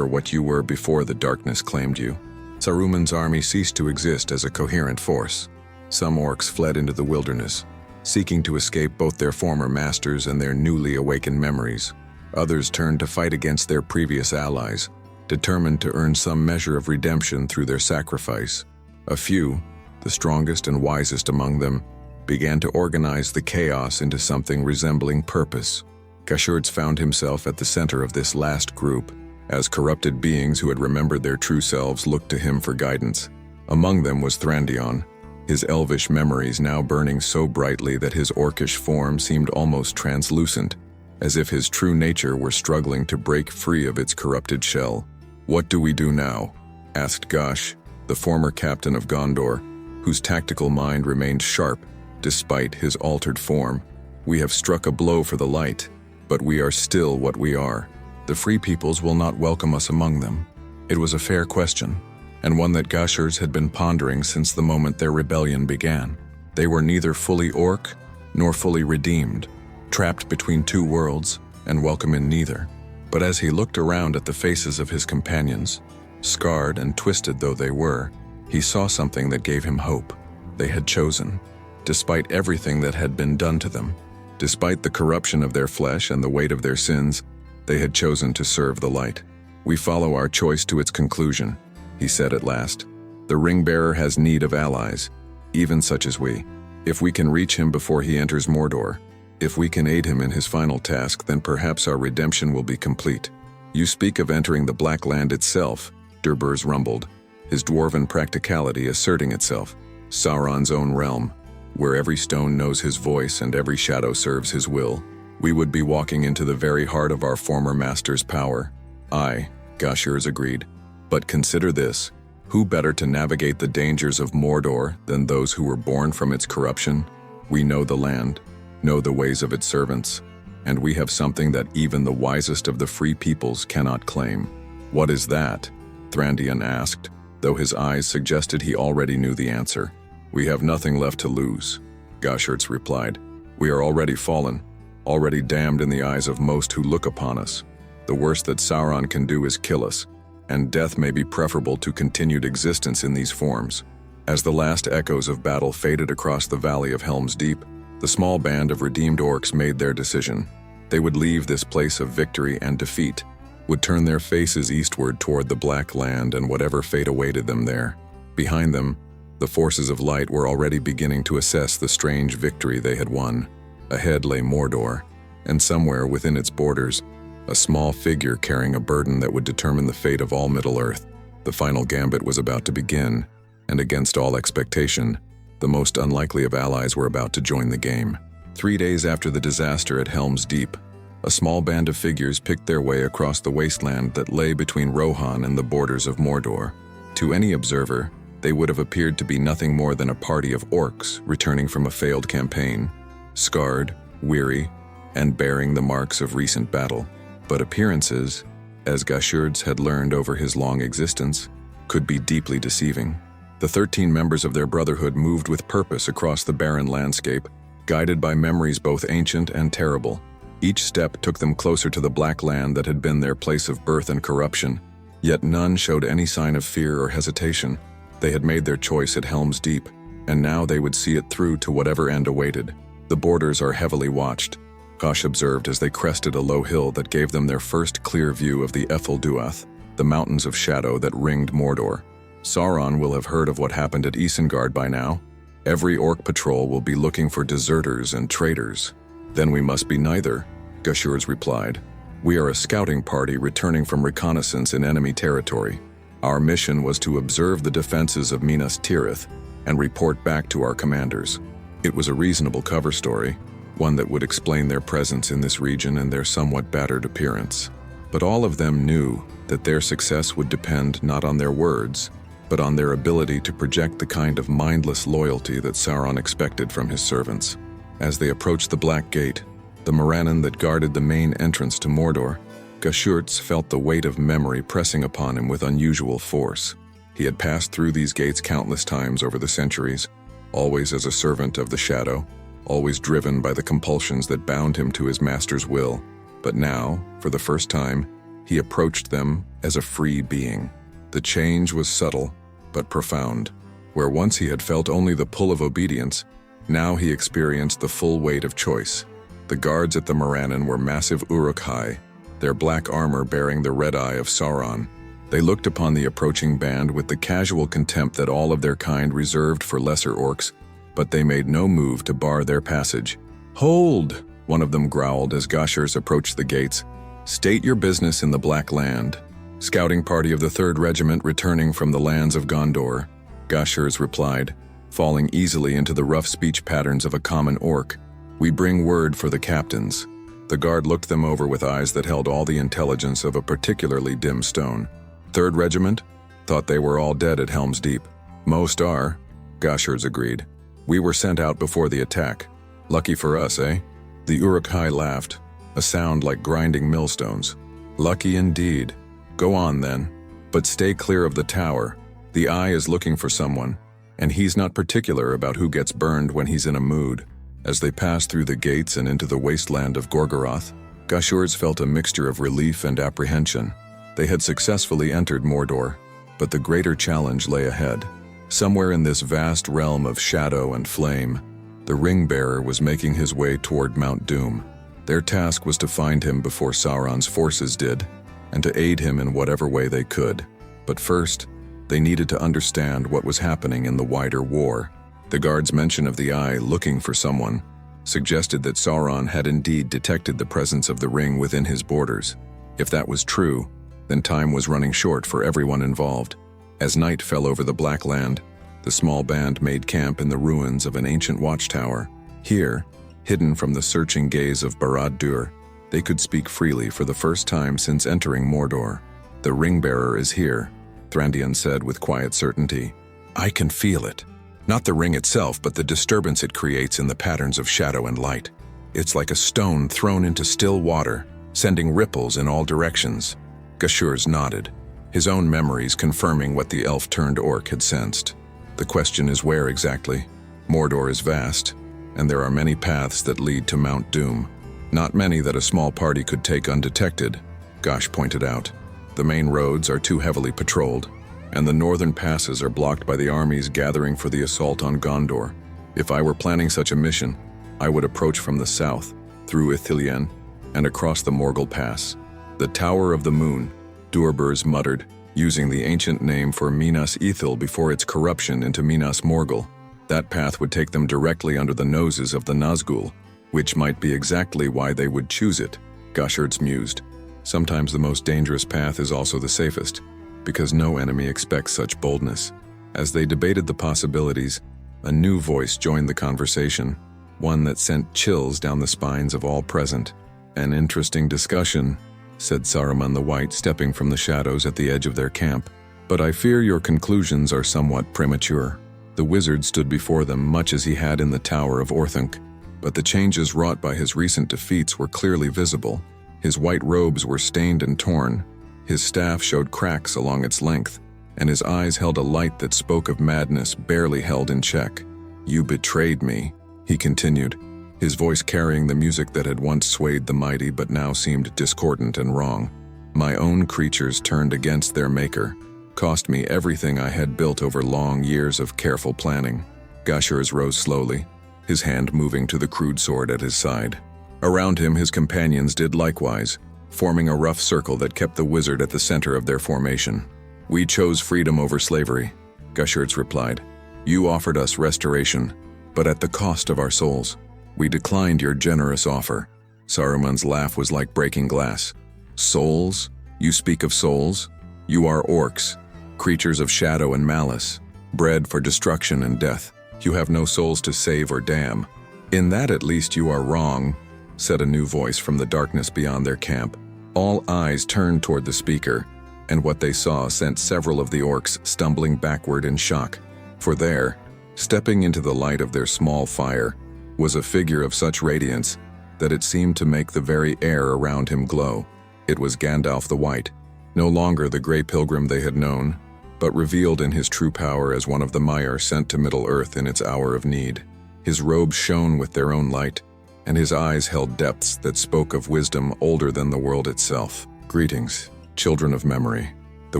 what you were before the darkness claimed you. Saruman's army ceased to exist as a coherent force. Some orcs fled into the wilderness, seeking to escape both their former masters and their newly awakened memories. Others turned to fight against their previous allies, determined to earn some measure of redemption through their sacrifice. A few, the strongest and wisest among them, began to organize the chaos into something resembling purpose. Gashurtz found himself at the center of this last group, as corrupted beings who had remembered their true selves looked to him for guidance. Among them was Thranduil, his elvish memories now burning so brightly that his orcish form seemed almost translucent, as if his true nature were struggling to break free of its corrupted shell. "What do we do now?" asked Gash, the former captain of Gondor, whose tactical mind remained sharp despite his altered form. "We have struck a blow for the light, but we are still what we are. The Free Peoples will not welcome us among them." It was a fair question, and one that Gashurtz had been pondering since the moment their rebellion began. They were neither fully orc nor fully redeemed, trapped between two worlds and welcome in neither. But as he looked around at the faces of his companions, scarred and twisted though they were, he saw something that gave him hope. They had chosen, despite everything that had been done to them, despite the corruption of their flesh and the weight of their sins, they had chosen to serve the light. "We follow our choice to its conclusion," he said at last. "The ring-bearer has need of allies, even such as we. If we can reach him before he enters Mordor, if we can aid him in his final task, then perhaps our redemption will be complete." "You speak of entering the Black Land itself," Durburs rumbled, his dwarven practicality asserting itself. "Sauron's own realm, where every stone knows his voice and every shadow serves his will. We would be walking into the very heart of our former master's power." "Aye," Gashurtz agreed. "But consider this, who better to navigate the dangers of Mordor than those who were born from its corruption? We know the land, know the ways of its servants, and we have something that even the wisest of the Free Peoples cannot claim." "What is that?" Thranduil asked, though his eyes suggested he already knew the answer. "We have nothing left to lose," Gashurtz replied. "We are already fallen, already damned in the eyes of most who look upon us. The worst that Sauron can do is kill us, and death may be preferable to continued existence in these forms." As the last echoes of battle faded across the valley of Helm's Deep, the small band of redeemed orcs made their decision. They would leave this place of victory and defeat, would turn their faces eastward toward the Black Land and whatever fate awaited them there. Behind them, the forces of light were already beginning to assess the strange victory they had won. Ahead lay Mordor, and somewhere within its borders, a small figure carrying a burden that would determine the fate of all Middle-earth. The final gambit was about to begin, and against all expectation, The most unlikely of allies were about to join the game. 3 days after the disaster at Helm's Deep, a small band of figures picked their way across the wasteland that lay between Rohan and the borders of Mordor. To any observer, they would have appeared to be nothing more than a party of orcs returning from a failed campaign, scarred, weary, and bearing the marks of recent battle. But appearances, as Gashurds had learned over his long existence, could be deeply deceiving. The 13 members of their brotherhood moved with purpose across the barren landscape, guided by memories both ancient and terrible. Each step took them closer to the black land that had been their place of birth and corruption, yet none showed any sign of fear or hesitation. They had made their choice at Helm's Deep, and now they would see it through to whatever end awaited. The borders are heavily watched, Gosh observed as they crested a low hill that gave them their first clear view of the Ethelduath, the mountains of shadow that ringed Mordor. Sauron will have heard of what happened at Isengard by now. Every orc patrol will be looking for deserters and traitors. Then we must be neither, Gashurds replied. We are a scouting party returning from reconnaissance in enemy territory. Our mission was to observe the defenses of Minas Tirith and report back to our commanders. It was a reasonable cover story, one that would explain their presence in this region and their somewhat battered appearance. But all of them knew that their success would depend not on their words, but on their ability to project the kind of mindless loyalty that Sauron expected from his servants. As they approached the Black Gate, the Morannon that guarded the main entrance to Mordor, Gashurts felt the weight of memory pressing upon him with unusual force. He had passed through these gates countless times over the centuries, always as a servant of the shadow, always driven by the compulsions that bound him to his master's will. But now, for the first time, he approached them as a free being. The change was subtle, but profound. Where once he had felt only the pull of obedience, now he experienced the full weight of choice. The guards at the Morannon were massive Uruk-hai, their black armor bearing the red eye of Sauron. They looked upon the approaching band with the casual contempt that all of their kind reserved for lesser orcs, but they made no move to bar their passage. "Hold!" one of them growled as Gashurs approached the gates. "State your business in the Black Land." "Scouting party of the 3rd Regiment returning from the lands of Gondor," Gashurs replied, falling easily into the rough speech patterns of a common orc. "We bring word for the captains." The guard looked them over with eyes that held all the intelligence of a particularly dim stone. 3rd Regiment? Thought they were all dead at Helm's Deep. "Most are," Gashurs agreed. "We were sent out before the attack. Lucky for us, eh?" The Uruk-hai laughed, a sound like grinding millstones. "Lucky indeed. Go on then. But stay clear of the tower. The Eye is looking for someone, and he's not particular about who gets burned when he's in a mood." As they passed through the gates and into the wasteland of Gorgoroth, Gashurds felt a mixture of relief and apprehension. They had successfully entered Mordor, but the greater challenge lay ahead. Somewhere in this vast realm of shadow and flame, the Ring-Bearer was making his way toward Mount Doom. Their task was to find him before Sauron's forces did, and to aid him in whatever way they could. But first, they needed to understand what was happening in the wider war. The guard's mention of the Eye looking for someone suggested that Sauron had indeed detected the presence of the ring within his borders. If that was true, then time was running short for everyone involved. As night fell over the Black Land, the small band made camp in the ruins of an ancient watchtower. Here, hidden from the searching gaze of Barad-dûr, they could speak freely for the first time since entering Mordor. "The Ring-Bearer is here," Thrandion said with quiet certainty. "I can feel it. Not the ring itself, but the disturbance it creates in the patterns of shadow and light. It's like a stone thrown into still water, sending ripples in all directions." Gashurs nodded, his own memories confirming what the elf-turned-orc had sensed. "The question is where exactly? Mordor is vast, and there are many paths that lead to Mount Doom. Not many that a small party could take undetected," Gosh pointed out. "The main roads are too heavily patrolled, and the northern passes are blocked by the armies gathering for the assault on Gondor. If I were planning such a mission, I would approach from the south, through Ithilien, and across the Morgul Pass." "The Tower of the Moon," Durburs muttered, using the ancient name for Minas Ithil before its corruption into Minas Morgul. "That path would take them directly under the noses of the Nazgul, which might be exactly why they would choose it," Gashurds mused. "Sometimes the most dangerous path is also the safest, because no enemy expects such boldness." As they debated the possibilities, A new voice joined the conversation, one that sent chills down the spines of all present. "An interesting discussion," said Saruman the White, stepping from the shadows at the edge of their camp. "But I fear your conclusions are somewhat premature." The wizard stood before them much as he had in the Tower of Orthanc, but the changes wrought by his recent defeats were clearly visible. His white robes were stained and torn, his staff showed cracks along its length, and his eyes held a light that spoke of madness barely held in check. "You betrayed me," he continued, his voice carrying the music that had once swayed the mighty but now seemed discordant and wrong. "My own creatures turned against their maker, cost me everything I had built over long years of careful planning." Gashurz rose slowly, his hand moving to the crude sword at his side. Around him, his companions did likewise, forming a rough circle that kept the wizard at the center of their formation. "We chose freedom over slavery," Gashurz replied. "You offered us restoration, but at the cost of our souls. We declined your generous offer." Saruman's laugh was like breaking glass. "Souls? You speak of souls? You are orcs, creatures of shadow and malice, bred for destruction and death. You have no souls to save or damn." "In that at least you are wrong," said a new voice from the darkness beyond their camp. All eyes turned toward the speaker, and what they saw sent several of the orcs stumbling backward in shock. For there, stepping into the light of their small fire, was a figure of such radiance that it seemed to make the very air around him glow. It was Gandalf the White, no longer the grey pilgrim they had known, but revealed in his true power as one of the Maiar sent to Middle-earth in its hour of need. His robes shone with their own light, and his eyes held depths that spoke of wisdom older than the world itself. "Greetings, children of memory," the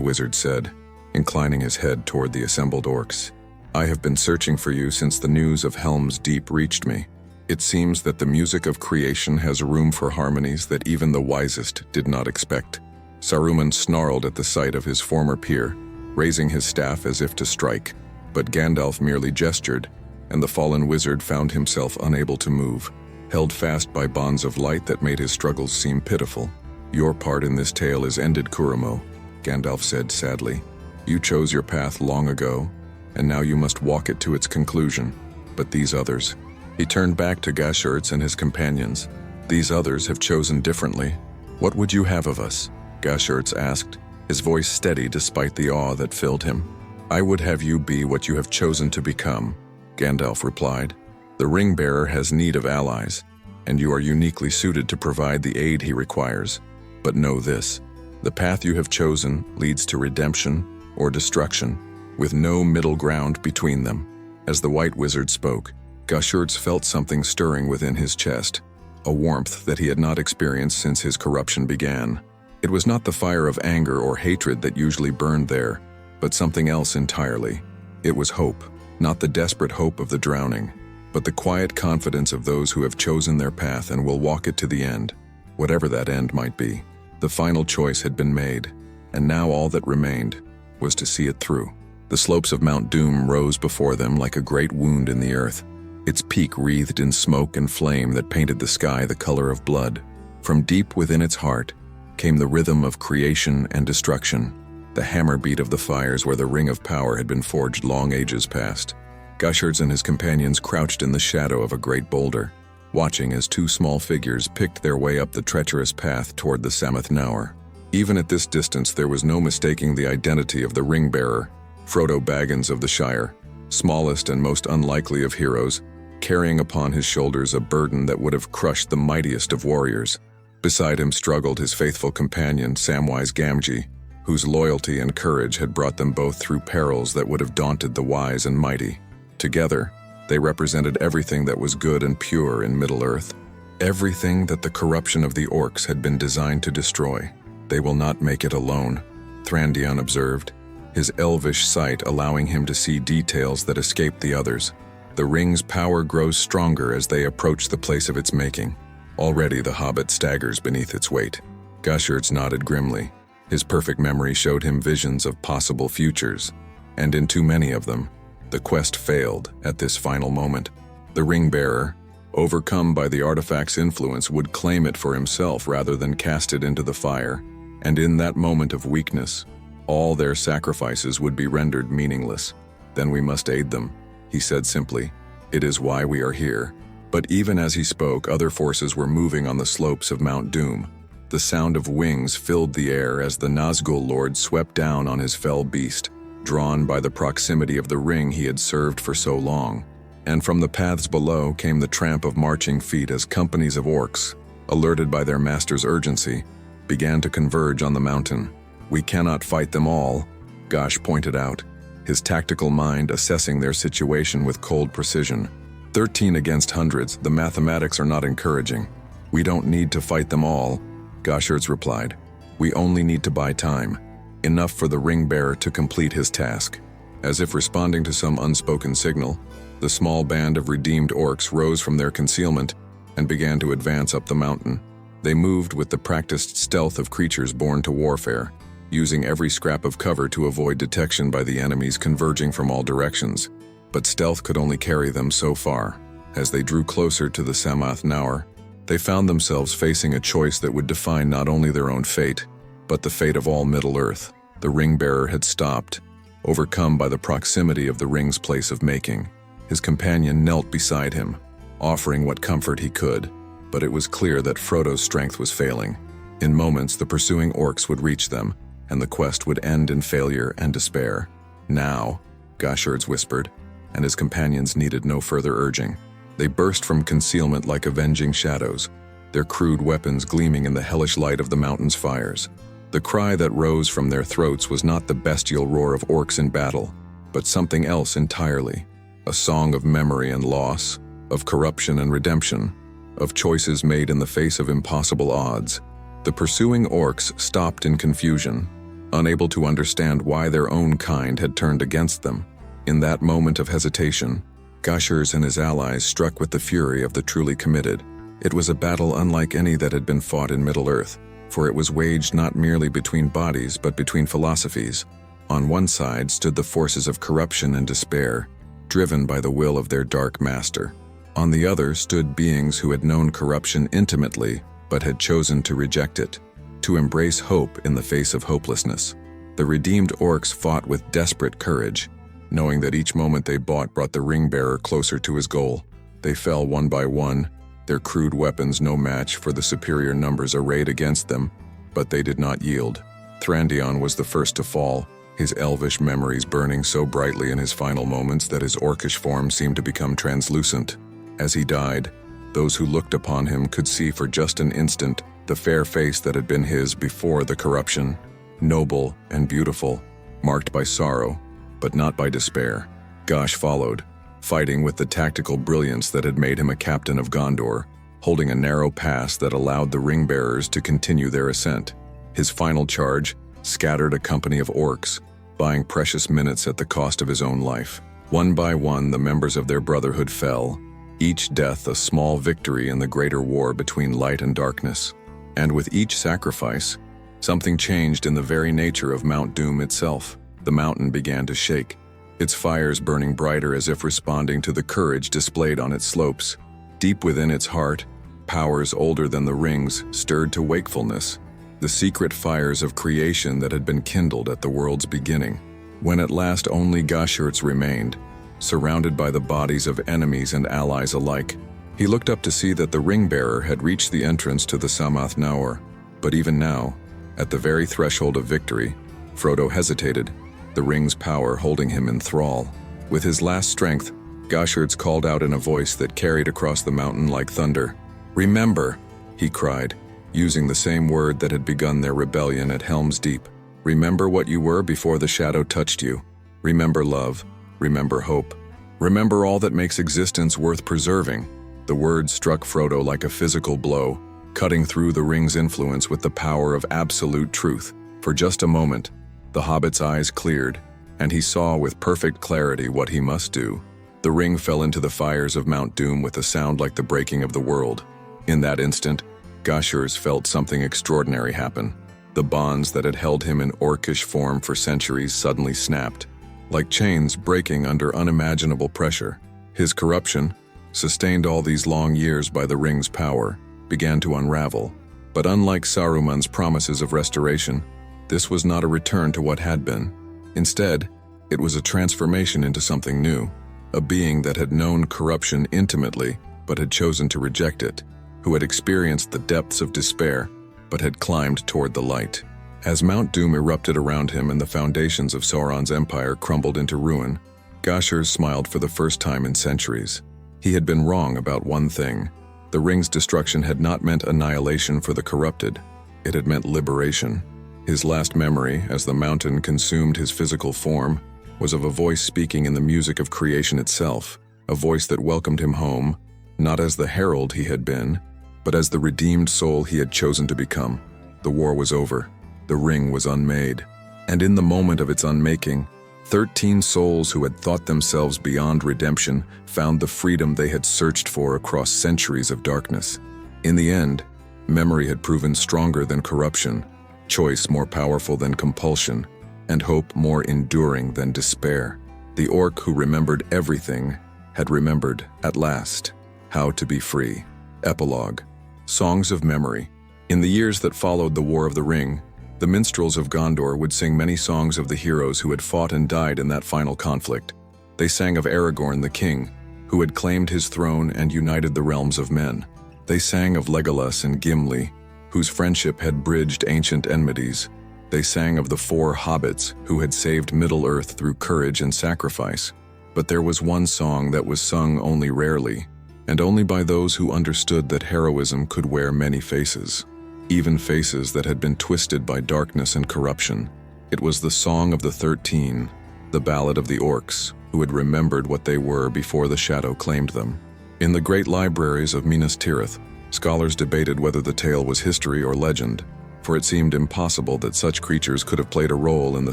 wizard said, inclining his head toward the assembled orcs. "I have been searching for you since the news of Helm's Deep reached me. It seems that the music of creation has room for harmonies that even the wisest did not expect." Saruman snarled at the sight of his former peer, raising his staff as if to strike, but Gandalf merely gestured, and the fallen wizard found himself unable to move, held fast by bonds of light that made his struggles seem pitiful. "Your part in this tale is ended, Kuramo," Gandalf said sadly. "You chose your path long ago, and now you must walk it to its conclusion. But these others..." He turned back to Gashurz and his companions. "These others have chosen differently. What would you have of us?" Gashurz asked, his voice steady despite the awe that filled him. "I would have you be what you have chosen to become," Gandalf replied. "The ring-bearer has need of allies, and you are uniquely suited to provide the aid he requires. But know this, the path you have chosen leads to redemption or destruction, with no middle ground between them." As the White Wizard spoke, Gashurz felt something stirring within his chest, a warmth that he had not experienced since his corruption began. It was not the fire of anger or hatred that usually burned there, but something else entirely. It was hope, not the desperate hope of the drowning, but the quiet confidence of those who have chosen their path and will walk it to the end, whatever that end might be. The final choice had been made, and now all that remained was to see it through. The slopes of Mount Doom rose before them like a great wound in the earth, its peak wreathed in smoke and flame that painted the sky the color of blood. From deep within its heart came the rhythm of creation and destruction, the hammer beat of the fires where the ring of power had been forged long ages past. Gashurz and his companions crouched in the shadow of a great boulder, watching as two small figures picked their way up the treacherous path toward the Sammath Naur. Even at this distance there was no mistaking the identity of the ring-bearer, Frodo Baggins of the Shire, smallest and most unlikely of heroes, carrying upon his shoulders a burden that would have crushed the mightiest of warriors. Beside him struggled his faithful companion Samwise Gamgee, whose loyalty and courage had brought them both through perils that would have daunted the wise and mighty. Together, they represented everything that was good and pure in Middle-earth, everything that the corruption of the orcs had been designed to destroy. "They will not make it alone," Thrandion observed, his elvish sight allowing him to see details that escaped the others. "The ring's power grows stronger as they approach the place of its making. Already the hobbit staggers beneath its weight." Gashurz nodded grimly. His perfect memory showed him visions of possible futures, and in too many of them, the quest failed at this final moment. The ring-bearer, overcome by the artifact's influence, would claim it for himself rather than cast it into the fire, and in that moment of weakness, all their sacrifices would be rendered meaningless. "Then we must aid them," he said simply. "It is why we are here." But even as he spoke, other forces were moving on the slopes of Mount Doom. The sound of wings filled the air as the Nazgul Lord swept down on his fell beast, drawn by the proximity of the ring he had served for so long. And from the paths below came the tramp of marching feet as companies of orcs, alerted by their master's urgency, began to converge on the mountain. "We cannot fight them all," Gosh pointed out, his tactical mind assessing their situation with cold precision. 13 against hundreds, the mathematics are not encouraging. "We don't need to fight them all," Goshurz replied. "We only need to buy time, enough for the ring-bearer to complete his task." As if responding to some unspoken signal, the small band of redeemed orcs rose from their concealment and began to advance up the mountain. They moved with the practiced stealth of creatures born to warfare, using every scrap of cover to avoid detection by the enemies converging from all directions. But stealth could only carry them so far. As they drew closer to the Samath Naur, they found themselves facing a choice that would define not only their own fate, but the fate of all Middle-earth. The ring-bearer had stopped, overcome by the proximity of the ring's place of making. His companion knelt beside him, offering what comfort he could, but it was clear that Frodo's strength was failing. In moments, the pursuing orcs would reach them, and the quest would end in failure and despair. "Now," Goshurz whispered, and his companions needed no further urging. They burst from concealment like avenging shadows, their crude weapons gleaming in the hellish light of the mountain's fires. The cry that rose from their throats was not the bestial roar of orcs in battle, but something else entirely. A song of memory and loss, of corruption and redemption, of choices made in the face of impossible odds. The pursuing orcs stopped in confusion, unable to understand why their own kind had turned against them. In that moment of hesitation, Goshurz and his allies struck with the fury of the truly committed. It was a battle unlike any that had been fought in Middle-earth, for it was waged not merely between bodies but between philosophies. On one side stood the forces of corruption and despair, driven by the will of their dark master. On the other stood beings who had known corruption intimately but had chosen to reject it, to embrace hope in the face of hopelessness. The redeemed orcs fought with desperate courage, knowing that each moment they bought brought the ring-bearer closer to his goal. They fell one by one, their crude weapons no match for the superior numbers arrayed against them, but they did not yield. Thrandion was the first to fall, his elvish memories burning so brightly in his final moments that his orcish form seemed to become translucent. As he died, those who looked upon him could see for just an instant the fair face that had been his before the corruption, noble and beautiful, marked by sorrow, but not by despair. Gosh followed, fighting with the tactical brilliance that had made him a captain of Gondor, holding a narrow pass that allowed the ring-bearers to continue their ascent. His final charge scattered a company of orcs, buying precious minutes at the cost of his own life. One by one, the members of their brotherhood fell, each death a small victory in the greater war between light and darkness. And with each sacrifice, something changed in the very nature of Mount Doom itself. The mountain began to shake, its fires burning brighter as if responding to the courage displayed on its slopes. Deep within its heart, powers older than the rings stirred to wakefulness, the secret fires of creation that had been kindled at the world's beginning. When at last only Goshurz remained, surrounded by the bodies of enemies and allies alike, he looked up to see that the ring-bearer had reached the entrance to the Samath Naur. But even now, at the very threshold of victory, Frodo hesitated, the ring's power holding him in thrall. With his last strength, Goshurz called out in a voice that carried across the mountain like thunder. "Remember," he cried, using the same word that had begun their rebellion at Helm's Deep. "Remember what you were before the shadow touched you. Remember love. Remember hope. Remember all that makes existence worth preserving." The words struck Frodo like a physical blow, cutting through the ring's influence with the power of absolute truth. For just a moment, the hobbit's eyes cleared, and he saw with perfect clarity what he must do. The ring fell into the fires of Mount Doom with a sound like the breaking of the world. In that instant, Goshurz felt something extraordinary happen. The bonds that had held him in orcish form for centuries suddenly snapped, like chains breaking under unimaginable pressure. His corruption, sustained all these long years by the ring's power, began to unravel. But unlike Saruman's promises of restoration, this was not a return to what had been. Instead, it was a transformation into something new. a being that had known corruption intimately but had chosen to reject it, who had experienced the depths of despair but had climbed toward the light. As Mount Doom erupted around him and the foundations of Sauron's empire crumbled into ruin, Gashur smiled for the first time in centuries. He had been wrong about one thing. The ring's destruction had not meant annihilation for the corrupted. It had meant liberation. His last memory, as the mountain consumed his physical form, was of a voice speaking in the music of creation itself, a voice that welcomed him home, not as the herald he had been, but as the redeemed soul he had chosen to become. The war was over. The ring was unmade. And in the moment of its unmaking, 13 souls who had thought themselves beyond redemption found the freedom they had searched for across centuries of darkness. In the end, memory had proven stronger than corruption, choice more powerful than compulsion, and hope more enduring than despair. The orc who remembered everything had remembered, at last, how to be free. Epilogue. Songs of Memory. In the years that followed the War of the Ring, the minstrels of Gondor would sing many songs of the heroes who had fought and died in that final conflict. They sang of Aragorn the king, who had claimed his throne and united the realms of men. They sang of Legolas and Gimli, whose friendship had bridged ancient enmities. They sang of the 4 hobbits who had saved Middle-earth through courage and sacrifice. But there was one song that was sung only rarely, and only by those who understood that heroism could wear many faces, even faces that had been twisted by darkness and corruption. It was the Song of the 13, the ballad of the orcs, who had remembered what they were before the shadow claimed them. In the great libraries of Minas Tirith, scholars debated whether the tale was history or legend, for it seemed impossible that such creatures could have played a role in the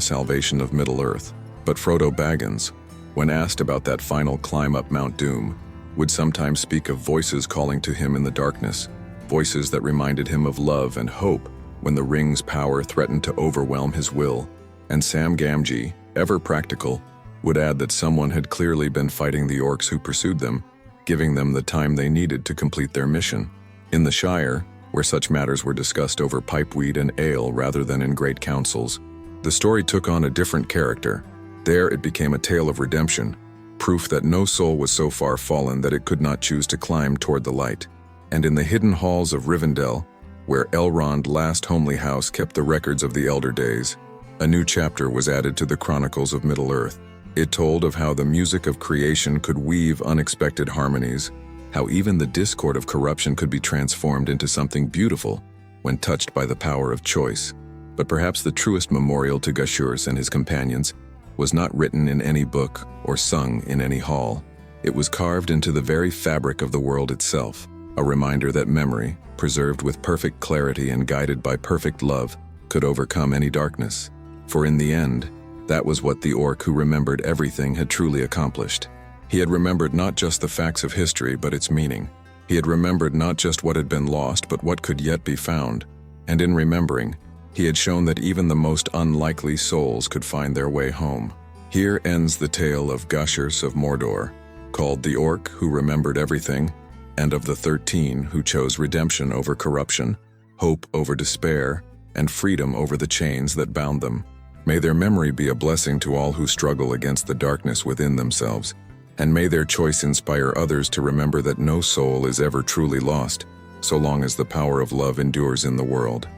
salvation of Middle-earth. But Frodo Baggins, when asked about that final climb up Mount Doom, would sometimes speak of voices calling to him in the darkness, voices that reminded him of love and hope when the ring's power threatened to overwhelm his will. And Sam Gamgee, ever practical, would add that someone had clearly been fighting the orcs who pursued them, giving them the time they needed to complete their mission. In the Shire, where such matters were discussed over pipeweed and ale rather than in great councils, the story took on a different character. There it became a tale of redemption, proof that no soul was so far fallen that it could not choose to climb toward the light. And in the hidden halls of Rivendell, where Elrond last homely house kept the records of the elder days, a new chapter was added to the chronicles of Middle-earth. It told of how the music of creation could weave unexpected harmonies, how even the discord of corruption could be transformed into something beautiful when touched by the power of choice. But perhaps the truest memorial to Gashur and his companions was not written in any book or sung in any hall. It was carved into the very fabric of the world itself, a reminder that memory, preserved with perfect clarity and guided by perfect love, could overcome any darkness. For in the end, that was what the orc who remembered everything had truly accomplished. He had remembered not just the facts of history, but its meaning. He had remembered not just what had been lost, but what could yet be found. And in remembering, he had shown that even the most unlikely souls could find their way home. Here ends the tale of Gashur of Mordor, called the Orc Who Remembered Everything, and of the 13 who chose redemption over corruption, hope over despair, and freedom over the chains that bound them. May their memory be a blessing to all who struggle against the darkness within themselves, and may their choice inspire others to remember that no soul is ever truly lost, so long as the power of love endures in the world.